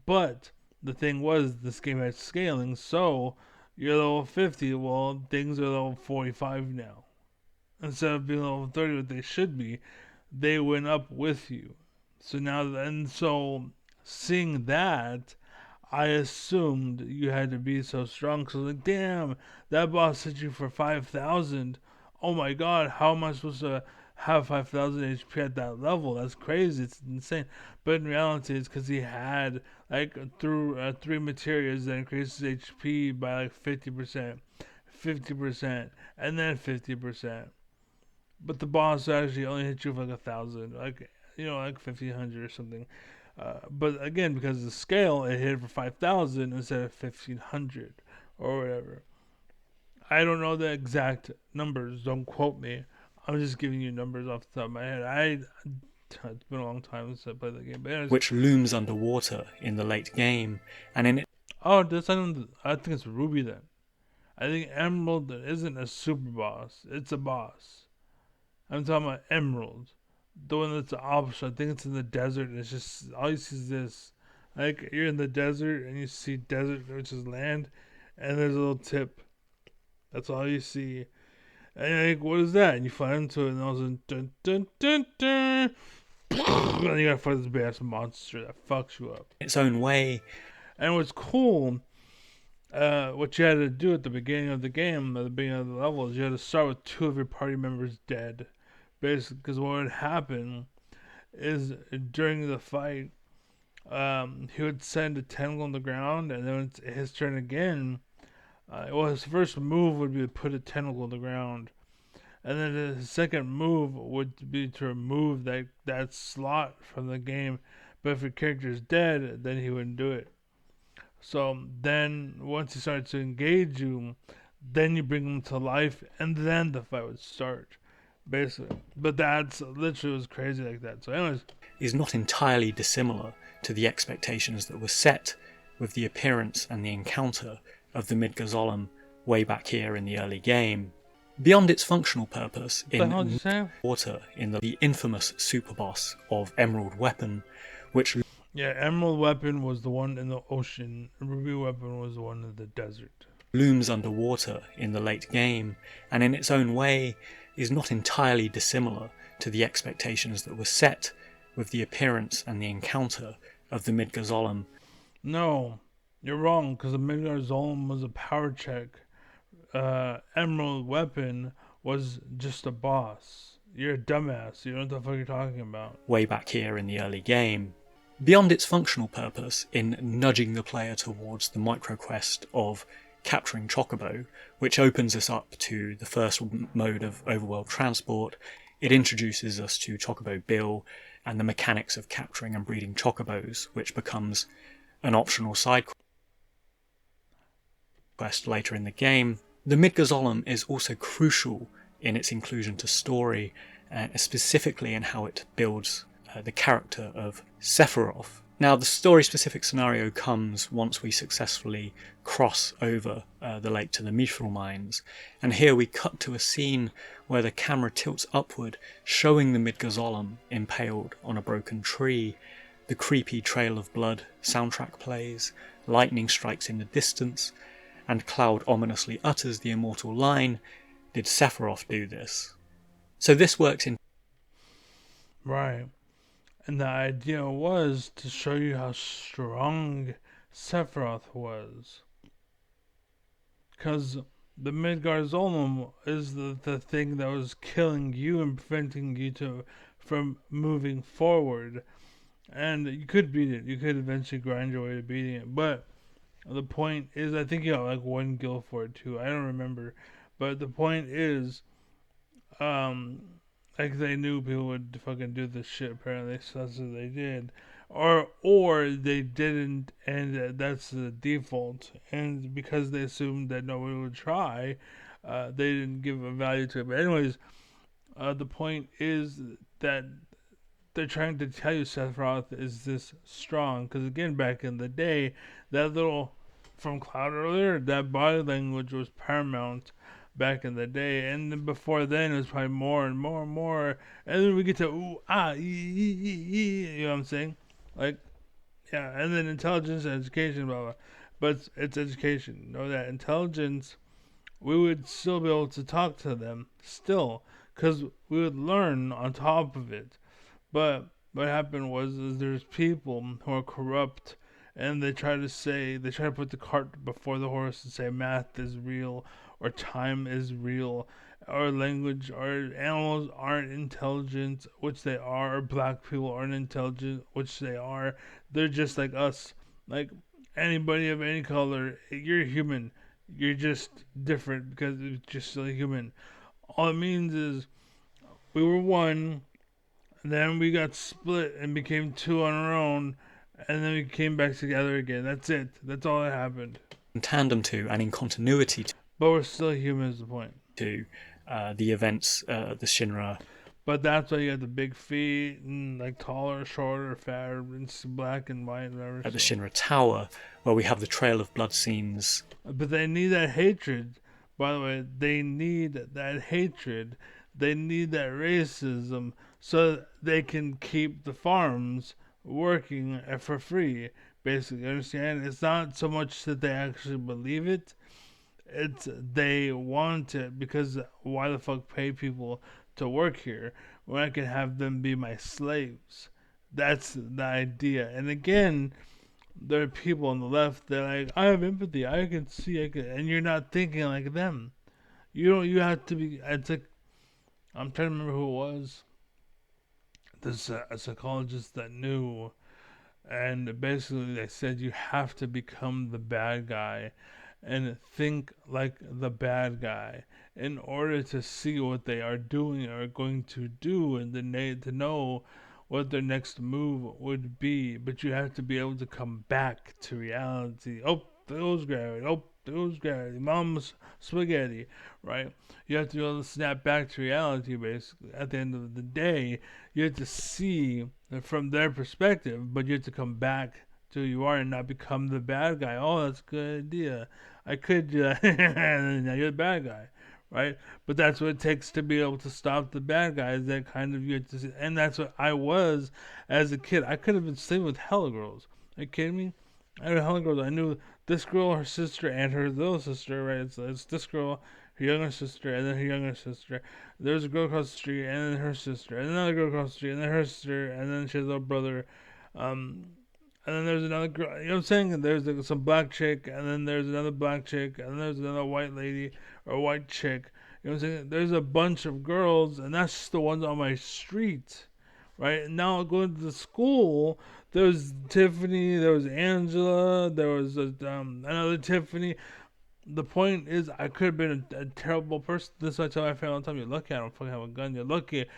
But the thing was, this game had scaling, so you're level 50. Well, things are level 45 now. Instead of being level 30, what they should be, they went up with you. So now, and so seeing that, I assumed you had to be so strong. So like, damn, that boss hit you for 5,000. Oh my god, how am I supposed to have 5,000 HP at that level? That's crazy. It's insane. But in reality, it's because he had like through three materials that increases HP by like 50%, 50%, and then 50%. But the boss actually only hit you for like 1,000, like like 1,500 or something. But again, because of the scale, it hit for 5,000 instead of 1,500 or whatever. I don't know the exact numbers. Don't quote me. I'm just giving you numbers off the top of my head. It's been a long time since I played the game. But anyways, Which looms underwater in the late game, and in oh, I think it's Ruby then. I think Emerald isn't a super boss. It's a boss. I'm talking about Emerald, the one that's the opposite. I think it's in the desert. And it's just all you see is this. Like you're in the desert and you see desert, which is land, and there's a little tip. That's all you see. And you're like, what is that? And you fly into it, and all of a sudden, dun dun dun dun, and you gotta fight this big ass monster that fucks you up. its own way. And what's cool, what you had to do at the beginning of the game, at the beginning of the level, is you had to start with two of your party members dead. Basically, because what would happen is during the fight, he would send a tentacle on the ground, and then it's his turn again. Well, his first move would be to put a tentacle on the ground, and then his second move would be to remove that slot from the game. But if your character is dead, then he wouldn't do it. So then, once he started to engage you, then you bring him to life, and then the fight would start, basically. But that's literally was crazy like that. So, anyways, Is not entirely dissimilar to the expectations that were set with the appearance and the encounter of the Midgazolem way back here in the early game. Beyond its functional purpose what the hell did you in say? water in the infamous superboss of Emerald Weapon, which Yeah, Emerald Weapon was the one in the ocean. Ruby Weapon was the one in the desert. looms underwater in the late game, and in its own way is not entirely dissimilar to the expectations that were set with the appearance and the encounter of the Midgazolem. No, you're wrong, because the Midgard Zolom was a power check. Emerald Weapon was just a boss. You're a dumbass. You don't know what the fuck you're talking about. Way back here in the early game. Beyond its functional purpose in nudging the player towards the micro-quest of capturing Chocobo, which opens us up to the first mode of overworld transport, it introduces us to Chocobo Bill and the mechanics of capturing and breeding Chocobos, which becomes an optional side quest later in the game. The Midgazolem is also crucial in its inclusion to story, specifically in how it builds the character of Sephiroth. Now, the story-specific scenario comes once we successfully cross over the lake to the Mithril mines, and here we cut to a scene where the camera tilts upward, showing the Midgazolem impaled on a broken tree. The creepy Trail of Blood soundtrack plays, lightning strikes in the distance, and Cloud ominously utters the immortal line, "Did Sephiroth do this?" So this works in Right. And the idea was to show you how strong Sephiroth was. Because the Midgard Zolom is the thing that was killing you and preventing you from moving forward. And you could beat it. You could eventually grind your way to beating it. But the point is, I think you got like one guild for it too. I don't remember. But the point is, um, like they knew people would fucking do this shit. Apparently, so that's what they did, or they didn't, and that's the default. And because they assumed that nobody would try, they didn't give a value to it. But anyways, the point is that they're trying to tell you Sephiroth is this strong. Because again, back in the day, that little from Cloud earlier, that body language was paramount back in the day. And then before then, it was probably more and more and more. And then we get to ooh, ah, you know what I'm saying? Like, yeah. And then intelligence and education, blah, blah. But it's education. Know that intelligence, we would still be able to talk to them, still. Because we would learn on top of it. But what happened was is there's people who are corrupt and they try to put the cart before the horse and say math is real or time is real or language or animals aren't intelligent, which they are, or black people aren't intelligent, which they are. They're just like us. Like anybody of any color, you're human. You're just different because it's just still human. All it means is we were one, then we got split and became two on our own, and then we came back together again. That's it. That's all that happened. tandem to and in continuity But we're still human, is the point. to the events the Shinra But that's why you have the big feet and like taller, shorter, fatter, and it's black and white, whatever. at the So. Shinra Tower, where we have the Trail of Blood scenes. But they need that hatred. By the way, they need that hatred. They need that racism so they can keep the farms working for free. Basically, understand? It's not so much that they actually believe it. It's they want it because why the fuck pay people to work here when I can have them be my slaves? That's the idea. And again, there are people on the left that are like, I have empathy, I can see, and you're not thinking like them. You don't. You have to be. It's like I'm trying to remember who it was. This a psychologist that knew, and basically they said you have to become the bad guy, and think like the bad guy in order to see what they are doing or going to do, and then to know what their next move would be. But you have to be able to come back to reality. Oh, there goes gravity. Oh, there goes gravity. Mom's spaghetti, right? You have to be able to snap back to reality, basically. At the end of the day, you have to see from their perspective, but you have to come back to who you are and not become the bad guy. Oh, that's a good idea. I could do that. And now you're the bad guy, right? But that's what it takes to be able to stop the bad guys. That kind of you have to see. And that's what I was as a kid. I could have been sleeping with hella girls. Are you kidding me? I knew hella girls. I knew this girl, her sister, and her little sister, right? It's this girl, her younger sister, and then her younger sister. There's a girl across the street, and then her sister, and another girl across the street, and then her sister, and then she has a little brother. Um, and then there's another girl. You know what I'm saying? There's like some black chick, and then there's another black chick, and then there's another white lady or white chick. You know what I'm saying? There's a bunch of girls, and that's just the ones on my street, right? Now going to the school, there was Tiffany, there was Angela, there was another Tiffany. The point is, I could have been a terrible person. This is why I tell my family all the time: you're lucky I don't fucking have a gun. You're lucky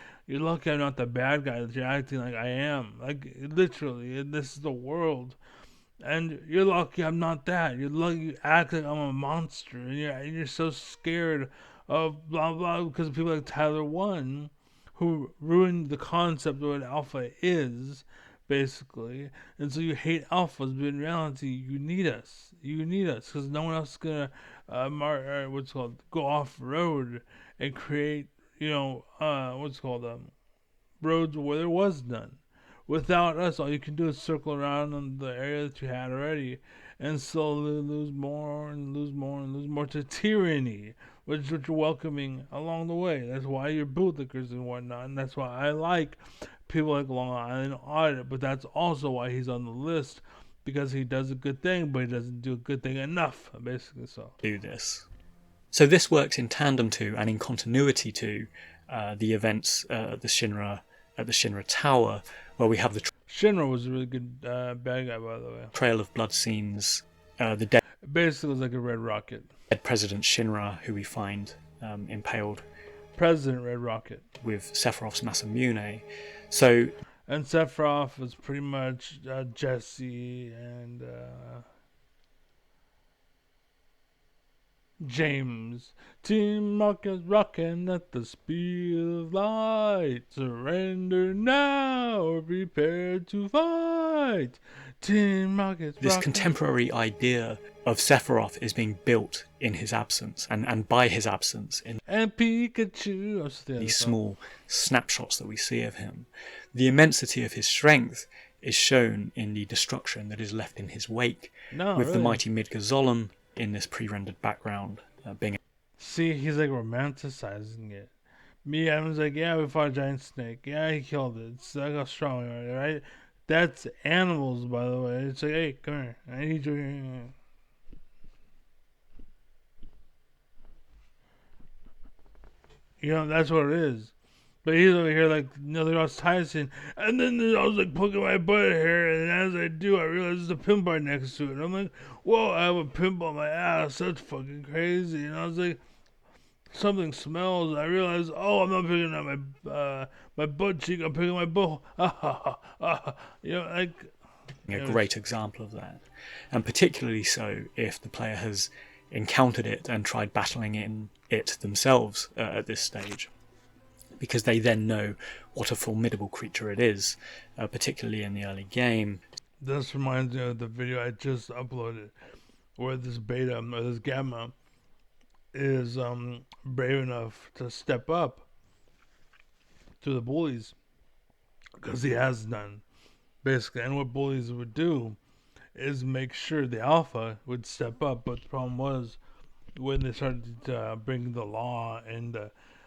I'm not the bad guy that you're acting like I am. Like literally, this is the world. And you're lucky I'm not that. You're lucky you act like I'm a monster, and you're so scared of blah blah because of people like Tyler One, who ruined the concept of what alpha is, basically. And so you hate alphas, but in reality, you need us. You need us because no one else is gonna, what's it called, go off road and create, what's it called, roads where there was none. Without us, all you can do is circle around in the area that you had already and slowly lose more and lose more and lose more to tyranny, which is what you're welcoming along the way. That's why you're bootlickers and whatnot, and that's why I like people like Long Island Audit, but that's also why he's on the list because he does a good thing, but he doesn't do a good thing enough, basically. So do this. So this works in tandem to and in continuity to the events at the Shinra Tower, where we have the Shinra was a really good bad guy, by the way. trail of blood scenes, the dead Basically, it was like a Red Rocket. President Shinra, who we find impaled President Red Rocket. with Sephiroth's Masamune. So, and Sephiroth was pretty much Jesse and James. Team Rocket rocking at the speed of light. Surrender now or prepare to fight. Team Rocket's this rockin'. contemporary idea of Sephiroth is being built in his absence and by his absence in and Pikachu. these small snapshots that we see of him. The immensity of his strength is shown in the destruction that is left in his wake, with the mighty Midgar Zolom in this pre-rendered background being. See, he's like romanticizing it. Me, I was like, yeah, we fought a giant snake. Yeah, he killed it. It's like how strong we are, right? That's animals, by the way. It's like, hey, come here. I need you here. You know, that's what it is. But he's over here like Neil deGrasse Tyson. And then I was like poking my butt here. And as I do, I realize there's a pinball next to it. And I'm like, whoa, I have a pinball on my ass. That's fucking crazy. And I was like, something smells. I realized, oh, I'm not picking up my butt cheek. I'm picking my butt. You know, like A great example of that, and particularly so if the player has encountered it and tried battling in it themselves at this stage, because they then know what a formidable creature it is, particularly in the early game. This reminds me of the video I just uploaded, where this beta or this gamma is brave enough to step up to the bullies because he has none, basically. And what bullies would do is make sure the alpha would step up. But the problem was when they started to bring the law and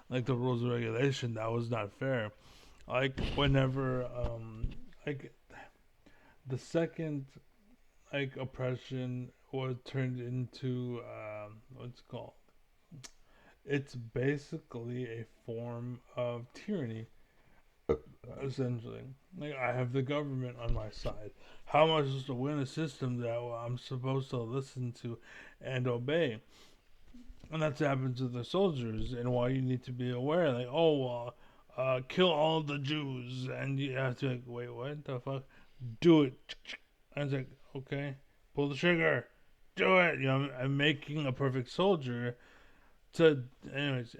like the rules and regulation, that was not fair. Like whenever like the second like oppression was turned into what's it called? It's basically a form of tyranny, essentially. Like I have the government on my side. How am I supposed to win a system that I'm supposed to listen to and obey? And that's what happens to the soldiers, and why you need to be aware. Like, oh, kill all the Jews, and you have to like, wait, what the fuck? Do it. And it's like, okay, pull the trigger, do it. You know, I'm making a perfect soldier. To anyways,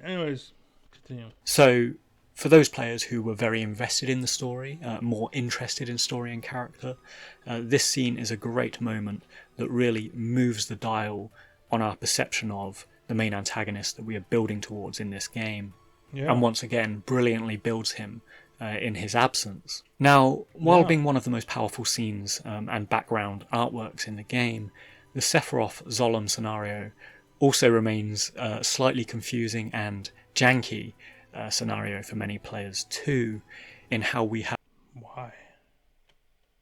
continue. So, for those players who were very invested in the story, more interested in story and character, this scene is a great moment that really moves the dial on our perception of the main antagonist that we are building towards in this game. Yeah. And once again, brilliantly builds him in his absence. Now, while being one of the most powerful scenes and background artworks in the game, the Sephiroth Zolom scenario also remains a slightly confusing and janky scenario for many players too, in how we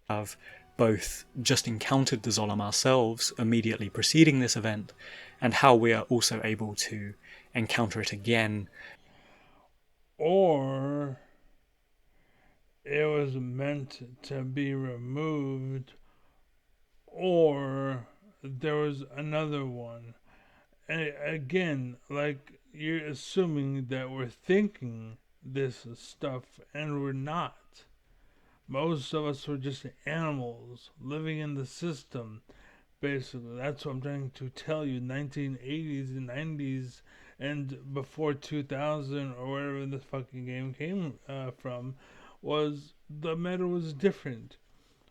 have both just encountered the Zolom ourselves immediately preceding this event, and how we are also able to encounter it again. Or it was meant to be removed, or there was another one. And again, like, you're assuming that we're thinking this stuff, and we're not. Most of us were just animals living in the system. Basically, that's what I'm trying to tell you. 1980s and 90s and before 2000 or wherever this fucking game came from, was the meta was different.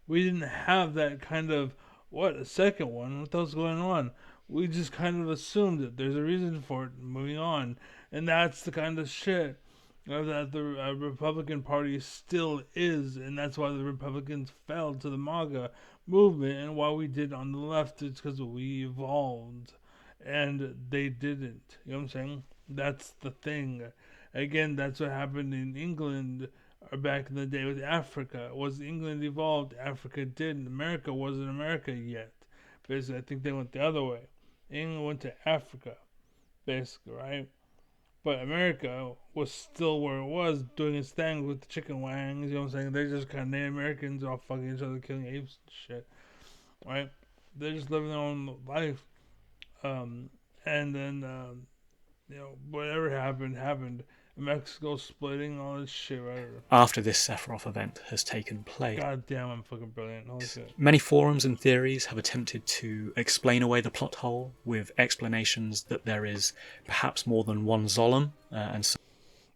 We didn't have that kind of, what, a second one? What the hell's going on? We just kind of assumed it. There's a reason for it. Moving on. And that's the kind of shit that the Republican Party still is. And that's why the Republicans fell to the MAGA movement. And why we did on the left is because we evolved. And they didn't. You know what I'm saying? That's the thing. Again, that's what happened in England back in the day with Africa. Was England evolved? Africa didn't. America wasn't America yet. Basically, I think they went the other way. England went to Africa, basically, right? But America was still where it was, doing its thing with the chicken wangs. You know what I'm saying? They're just kind of Native Americans all fucking each other, killing apes and shit, right? They're just living their own life. Um, and then whatever happened happened. Mexico splitting all this shit, right? After this Sephiroth event has taken place, God damn, I'm fucking brilliant. Holy shit. many forums and theories have attempted to explain away the plot hole with explanations that there is perhaps more than one Zolom and so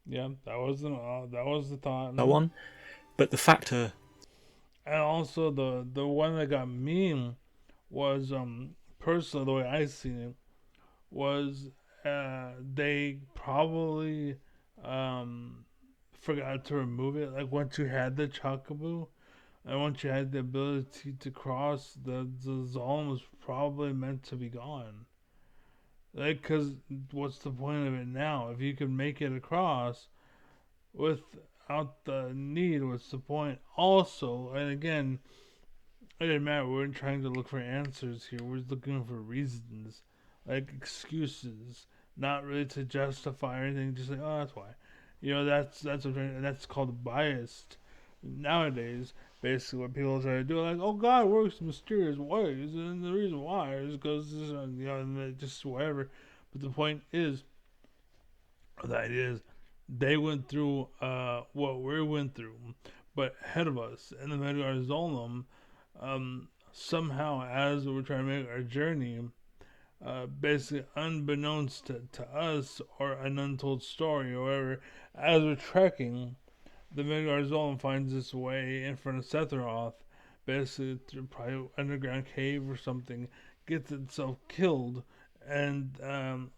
Yeah, that was the thought. on. But the factor, And also the one that got me was personally, the way I seen it, was they probably um forgot to remove it. Like, once you had the Chocobo and once you had the ability to cross, the zone was probably meant to be gone. Like, cause what's the point of it now? If you can make it across without the need, what's the point? Also, and again, it didn't matter. We weren't trying to look for answers here. We're just looking for reasons, like excuses, not really to justify anything. Just like, oh, that's why. That's called biased nowadays. Basically, what people try to do, like, oh, God works in mysterious ways, and the reason why is because and just whatever. But the point is, that is, they went through what we went through, but ahead of us, and the Medgar Zolom, somehow, as we're trying to make our journey, basically unbeknownst to us, or an untold story, or whatever, as we're trekking, the Midgard Zolom finds its way in front of Sephiroth, basically through probably underground cave or something, gets itself killed, and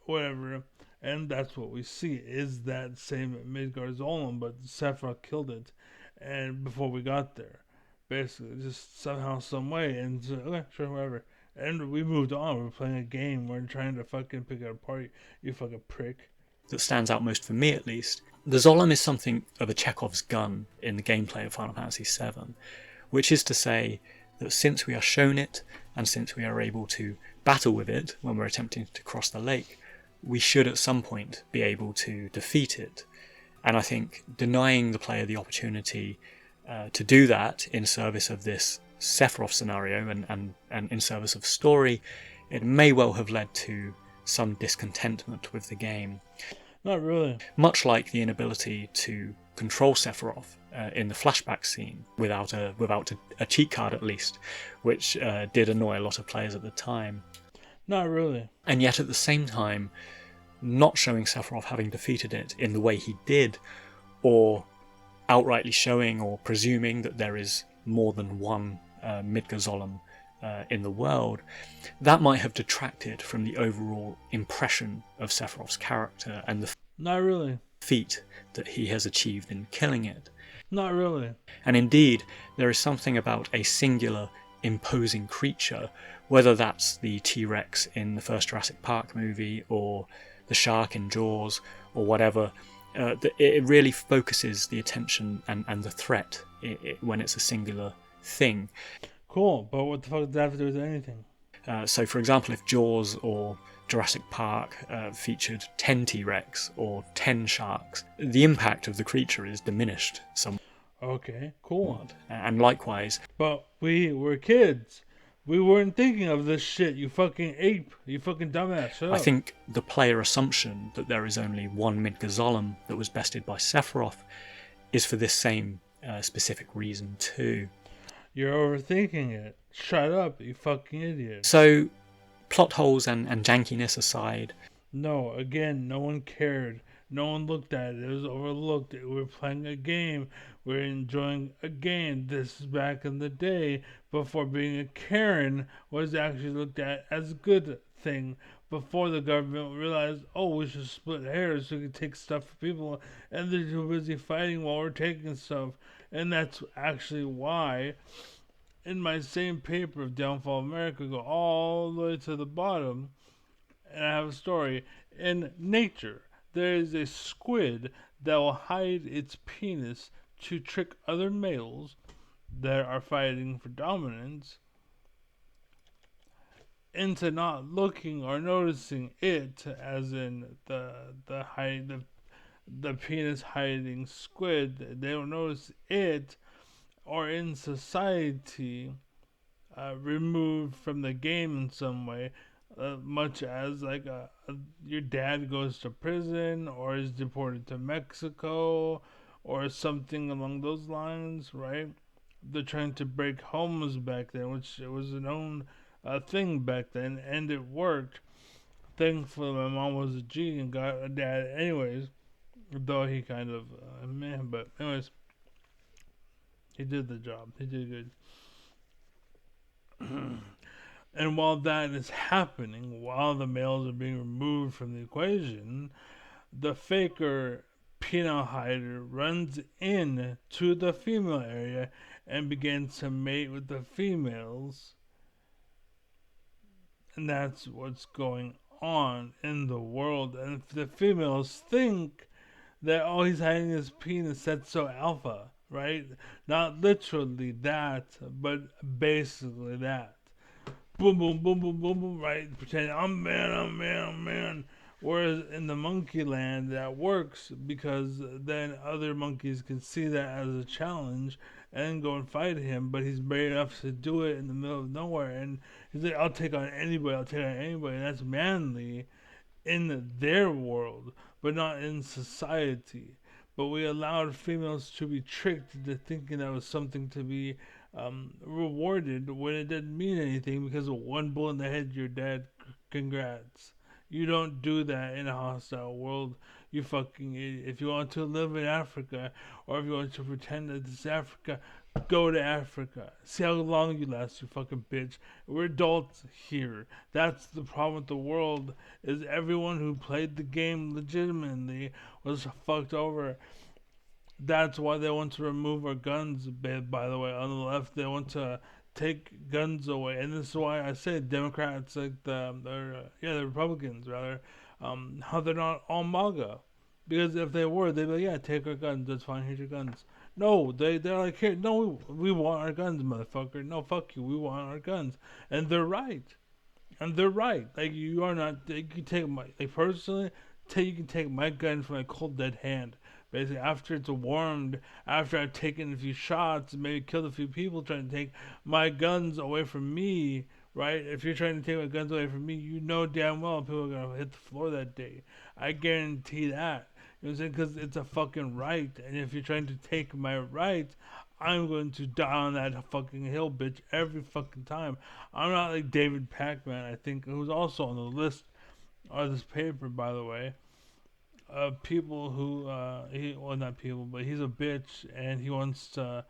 whatever. And that's what we see is that same Midgard Zolom, but Sephiroth killed it, and before we got there, basically just somehow, some way, and so, okay, sure, whatever. And we moved on. We're playing a game. We're trying to fucking pick it apart. You fucking prick. that stands out most for me at least, the Zolom is something of a Chekhov's gun in the gameplay of Final Fantasy VII, which is to say that since we are shown it, and since we are able to battle with it when we're attempting to cross the lake, we should at some point be able to defeat it. And I think denying the player the opportunity to do that in service of this Sephiroth scenario and in service of story, it may well have led to some discontentment with the game. Not really. Much like the inability to control Sephiroth in the flashback scene without a cheat card at least, which did annoy a lot of players at the time. Not really. And yet at the same time, not showing Sephiroth having defeated it in the way he did, or outrightly showing or presuming that there is more than one Midgar Zolom in the world, that might have detracted from the overall impression of Sephiroth's character and the Not really. feat that he has achieved in killing it. Not really. And indeed, there is something about a singular, imposing creature, whether that's the T-Rex in the first Jurassic Park movie, or the shark in Jaws, or whatever, that it really focuses the attention and the threat when it's a singular thing. Cool, but what the fuck does that have to do with anything? So, for example, if Jaws or Jurassic Park featured 10 T-Rex or 10 sharks, the impact of the creature is diminished somewhat. Okay, cool. And likewise, But we were kids. We weren't thinking of this shit. You fucking ape. You fucking dumbass. Shut I up. think the player assumption that there is only one Midgar Zolom that was bested by Sephiroth is for this same specific reason too. You're overthinking it. Shut up, you fucking idiot. So, plot holes and jankiness aside, No, again, no one cared. No one looked at it. It was overlooked. We were playing a game. We were enjoying a game. This is back in the day before being a Karen was actually looked at as a good thing. Before the government realized, oh, we should split hairs so we can take stuff from people, and they're too busy fighting while we're taking stuff. And that's actually why, in my same paper of Downfall of America, go all the way to the bottom, and I have a story. In nature, there is a squid that will hide its penis to trick other males that are fighting for dominance into not looking or noticing it, as in the penis hiding squid. They don't notice it, or in society, removed from the game in some way, much as like your dad goes to prison or is deported to Mexico or something along those lines, right? They're trying to break homes back then, which was a known thing back then, and it worked. Thankfully, my mom was a G and got a dad anyways, though he kind of man, but anyways, he did the job. He did good. And while that is happening, while the males are being removed from the equation, the faker penile hider runs in to the female area and begins to mate with the females. And that's what's going on in the world. And if the females think that, oh, he's hiding his penis, that's so alpha, right? Not literally that, but basically that. Boom, boom, boom, boom, boom, boom, right? Pretend I'm man, I'm man, I'm man. Whereas in the monkey land, that works because then other monkeys can see that as a challenge and go and fight him. But he's brave enough to do it in the middle of nowhere, and he's like, "I'll take on anybody. I'll take on anybody." And that's manly in their world, but not in society. But we allowed females to be tricked into thinking that was something to be rewarded when it didn't mean anything because of one bullet in the head, you're dead. Congrats. You don't do that in a hostile world. You fucking idiot. If you want to live in Africa, or if you want to pretend that this is Africa, go to Africa. See how long you last, you fucking bitch. We're adults here. That's the problem with the world, is everyone who played the game legitimately was fucked over. That's why they want to remove our guns, by the way. On the left, they want to take guns away. And this is why I say Democrats, like the Republicans, rather, how they're not all MAGA. Because if they were, they'd be like, yeah, take our guns. That's fine. Here's your guns. No, they're like, here, no, we want our guns, motherfucker. No, fuck you. We want our guns. And they're right. And they're right. Like, you are not, you can take my, like, personally, you can take my gun from my cold dead hand. Basically, after it's warmed, after I've taken a few shots, maybe killed a few people trying to take my guns away from me, right? If you're trying to take my guns away from me, you know damn well people are going to hit the floor that day. I guarantee that. You know what I'm saying? Because it's a fucking right. And if you're trying to take my right, I'm going to die on that fucking hill, bitch, every fucking time. I'm not like David Pac-Man, I think, who's also on the list of this paper, by the way. People who well, not people, but he's a bitch and he wants to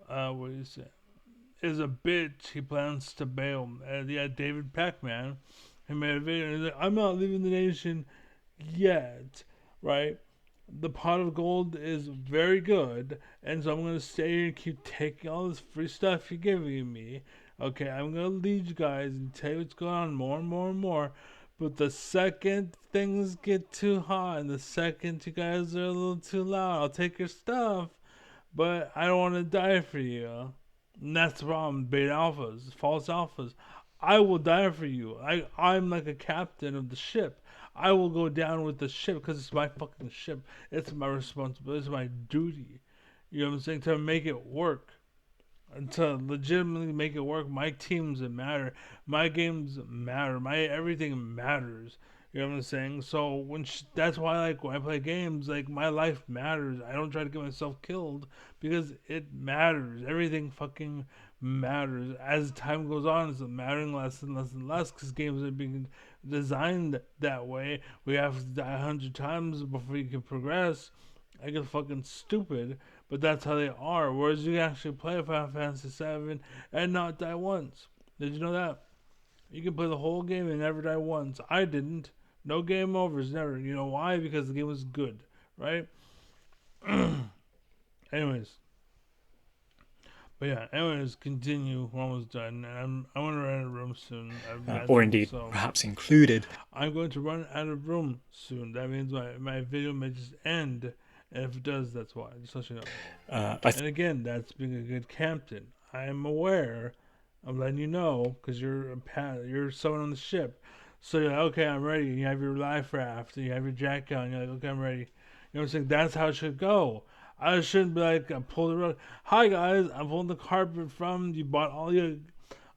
what do you say, is a bitch. He plans to bail. And yeah, David Pac-Man, he made a video and he's like, I'm not leaving the nation yet, right? The pot of gold is very good, and so I'm gonna stay here and keep taking all this free stuff you're giving me. Okay, I'm gonna lead you guys and tell you what's going on more and more and more. But the second things get too hot and the second you guys are a little too loud, I'll take your stuff, but I don't want to die for you. And that's the problem. Beta alphas, false alphas. I will die for you. I'm like a captain of the ship. I will go down with the ship because it's my fucking ship. It's my responsibility. It's my duty. You know what I'm saying? To make it work. And to legitimately make it work, my teams matter. My games matter. My everything matters. You know what I'm saying? So that's why, like, when I play games, like, my life matters. I don't try to get myself killed because it matters. Everything fucking matters. As time goes on, it's mattering less and less and less because games are being designed that way. We have to die 100 times before you can progress. I get fucking stupid, but that's how they are. Whereas you can actually play Final Fantasy VII and not die once. Did you know that? You can play the whole game and never die once. I didn't. No game overs, never. You know why? Because the game was good, right? Anyways, but yeah. Anyways, continue. We're almost done, and I want to run out of room soon. I've or imagined indeed so. perhaps included. I'm going to run out of room soon. That means my video may just end. And if it does, that's why. Just let you know. And again, that's being a good captain. I am aware. I'm letting you know because you're someone on the ship. So you're like, okay, I'm ready. You have your life raft and you have your jacket on. You're like, okay, I'm ready. You know what I'm saying? That's how it should go. I shouldn't be like, I pull the rug. Hi guys, I'm pulling the carpet from. You bought all your.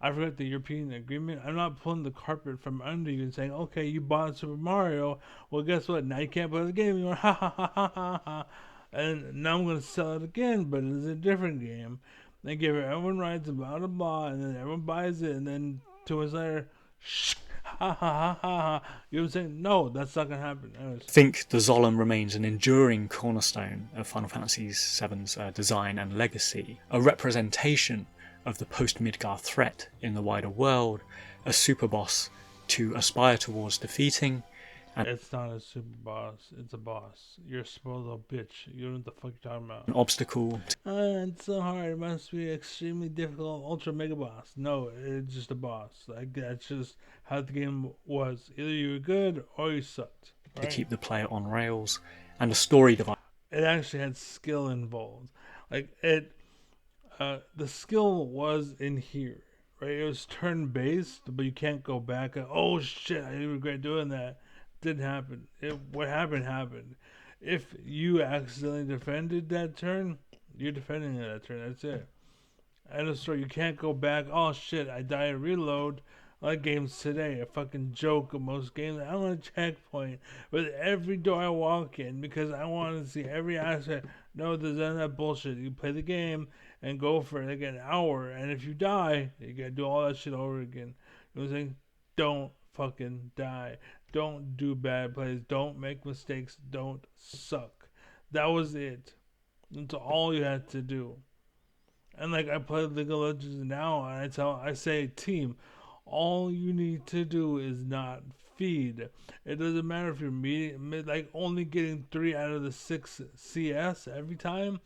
I forgot the European agreement. I'm not pulling the carpet from under you and saying, okay, you bought Super Mario. Well, guess what? Now you can't play the game anymore. Ha ha ha ha ha ha. And now I'm going to sell it again, but it's a different game. They give everyone rights, blah blah blah, and then everyone buys it, and then 2 months later, shh, ha ha ha ha ha. You know what I'm saying? No, that's not gonna happen. I think the Zolom remains an enduring cornerstone of Final Fantasy VII's design and legacy, a representation of the post-Midgar threat in the wider world, a super boss to aspire towards defeating. And it's not a super boss, it's a boss. You're a spoiled little bitch. You don't know what the fuck you're talking about. An obstacle. It's so hard. It must be extremely difficult, ultra mega boss. No, it's just a boss. Like, that's just how the game was. Either you were good or you sucked. Right? To keep the player on rails, and a story device. It actually had skill involved. Like, the skill was in here. Right? It was turn based, but you can't go back. Oh shit, I regret doing that. Didn't happen. What happened. If you accidentally defended that turn, you're defending that turn. That's it. End of story. You can't go back. Oh shit, I die and reload. Like games today, a fucking joke of most games. I want a checkpoint with every door I walk in because I want to see every asset. No, there's none of that bullshit. You play the game and go for it like an hour, and if you die, you gotta do all that shit over again. You know what I'm saying? Don't fucking die. Don't do bad plays. Don't make mistakes. Don't suck. That was it. That's all you had to do. And like I play League of Legends now, and I say, team, all you need to do is not feed. It doesn't matter if you're like only getting 3 out of the 6 CS every time.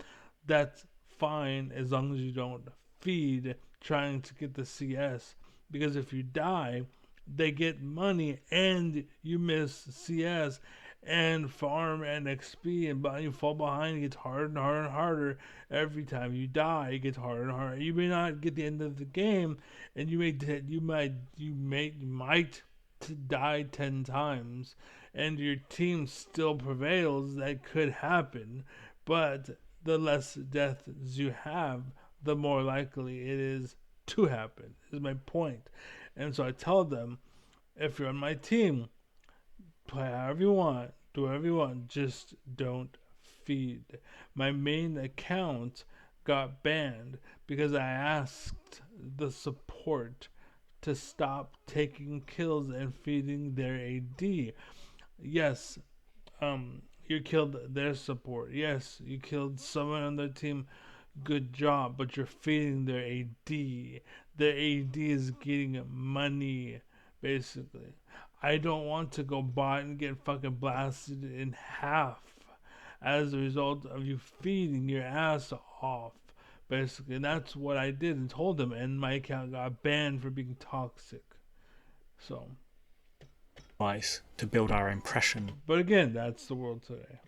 That's fine as long as you don't feed trying to get the CS. Because if you die, they get money and you miss CS and farm and XP and you fall behind. It gets harder and harder and harder every time you die. It gets harder and harder. You may not get the end of the game, and you might die 10 times, and your team still prevails. That could happen, but the less deaths you have, the more likely it is to happen. Is my point. And so I tell them, if you're on my team, play however you want, do whatever you want, just don't feed. My main account got banned because I asked the support to stop taking kills and feeding their AD. Yes, you killed their support. Yes, you killed someone on their team. Good job, but you're feeding their AD. Their AD is getting money, basically. I don't want to go bot and get fucking blasted in half as a result of you feeding your ass off, basically. And that's what I did and told them, and my account got banned for being toxic. So. To build our impression. But again, that's the world today.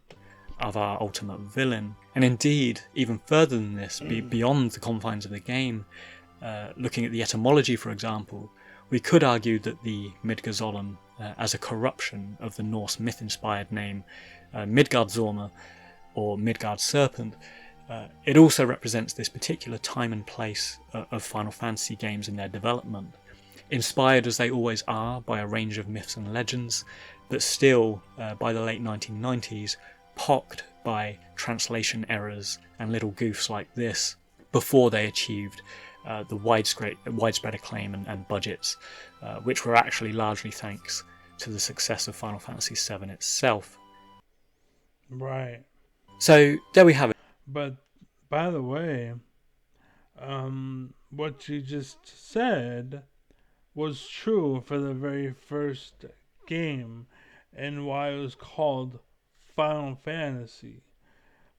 Of our ultimate villain. And indeed, even further than this, beyond the confines of the game, looking at the etymology, for example, we could argue that the Midgardsormr, as a corruption of the Norse myth-inspired name Midgardsormr, or Midgard Serpent, It also represents this particular time and place of Final Fantasy games in their development, inspired as they always are by a range of myths and legends, but still, by the late 1990s, pocked by translation errors and little goofs like this before they achieved the widespread acclaim and budgets, which were actually largely thanks to the success of Final Fantasy VII itself. Right. So there we have it. But by the way, what you just said was true for the very first game and why it was called Final Fantasy.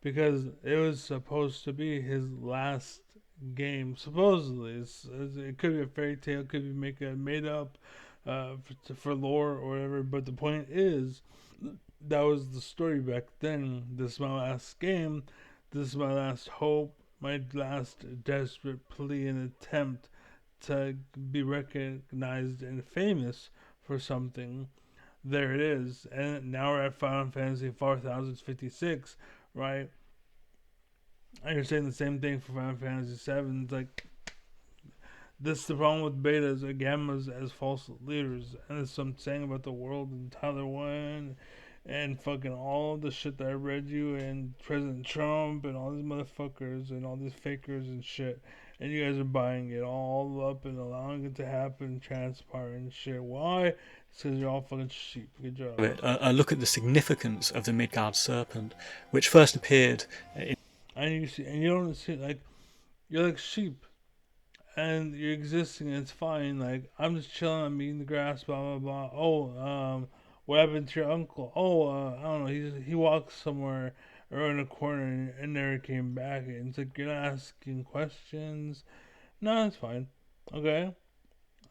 Because it was supposed to be his last game. Supposedly, it could be a fairy tale, could be made up for lore or whatever. But the point is, that was the story back then. This is my last game. This is my last hope. My last desperate plea and attempt to be recognized and famous for something. There it is. And now we're at Final Fantasy 4056, right? And you're saying the same thing for Final Fantasy 7. It's like, this is the problem with betas or gammas as false leaders. And that's what I'm saying about the world and Tyler One and fucking all the shit that I read you and President Trump and all these motherfuckers and all these fakers and shit. And you guys are buying it all up and allowing it to happen, transpire and shit. Why? It's because you're all fucking sheep. Good job. A look at the significance of the Midgard serpent, which first appeared in. And you don't see, like, you're like sheep. And you're existing and it's fine. Like, I'm just chilling, I'm eating the grass, blah blah blah. Oh, what happened to your uncle? Oh, I don't know. He walked somewhere around a corner and never came back. And it's like, you're not asking questions. No, it's fine. Okay.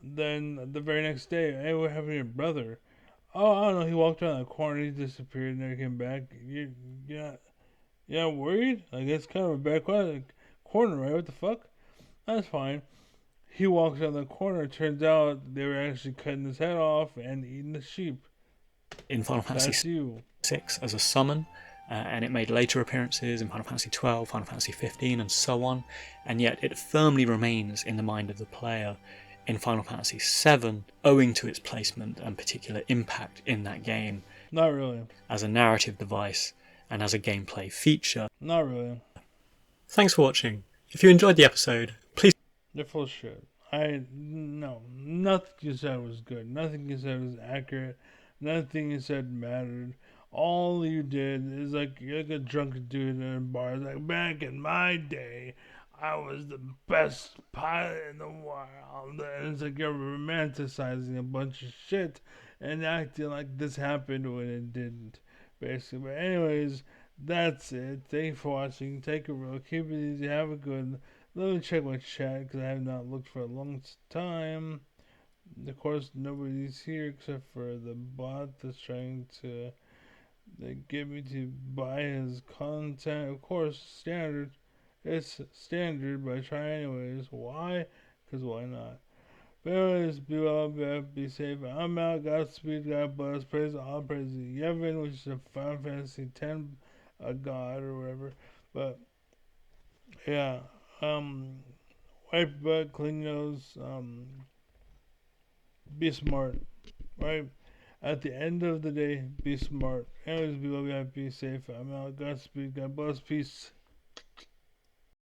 Then the very next day, hey, what happened to your brother? Oh, I don't know. He walked around the corner, he disappeared, never came back. You're not worried? Like, it's kind of a bad question. Like, corner, right? What the fuck? That's fine. He walks around the corner. Turns out they were actually cutting his head off and eating the sheep. In Final Fantasy VI as a summon, and it made later appearances in Final Fantasy XII, Final Fantasy XV, and so on, and yet it firmly remains in the mind of the player in Final Fantasy VII, owing to its placement and particular impact in that game. Not really. As a narrative device and as a gameplay feature. Not really. Thanks for watching. If you enjoyed the episode, please. They're full of shit. No, nothing you said was good. Nothing you said was accurate. Nothing you said mattered. All you did is like, you're like a drunk dude in a bar. It's like, back in my day, I was the best pilot in the world. And it's like you're romanticizing a bunch of shit and acting like this happened when it didn't, basically. But anyways, that's it. Thank you for watching. Take a real. Keep it easy. Have a good. Let me check my chat because I have not looked for a long time. Of course, nobody's here except for the bot that's trying to get me to buy his content. Of course, standard. It's standard, but I try anyways. Why? Because why not? But anyways, be well, be safe. I'm out. Godspeed, God bless. Praise all praise Yevon, which is a Final Fantasy X, a god or whatever. But yeah, wipe butt, clean nose, be smart, right? At the end of the day, be smart. Anyways, be well, be happy, be safe. I'm out. Godspeed, God bless, peace.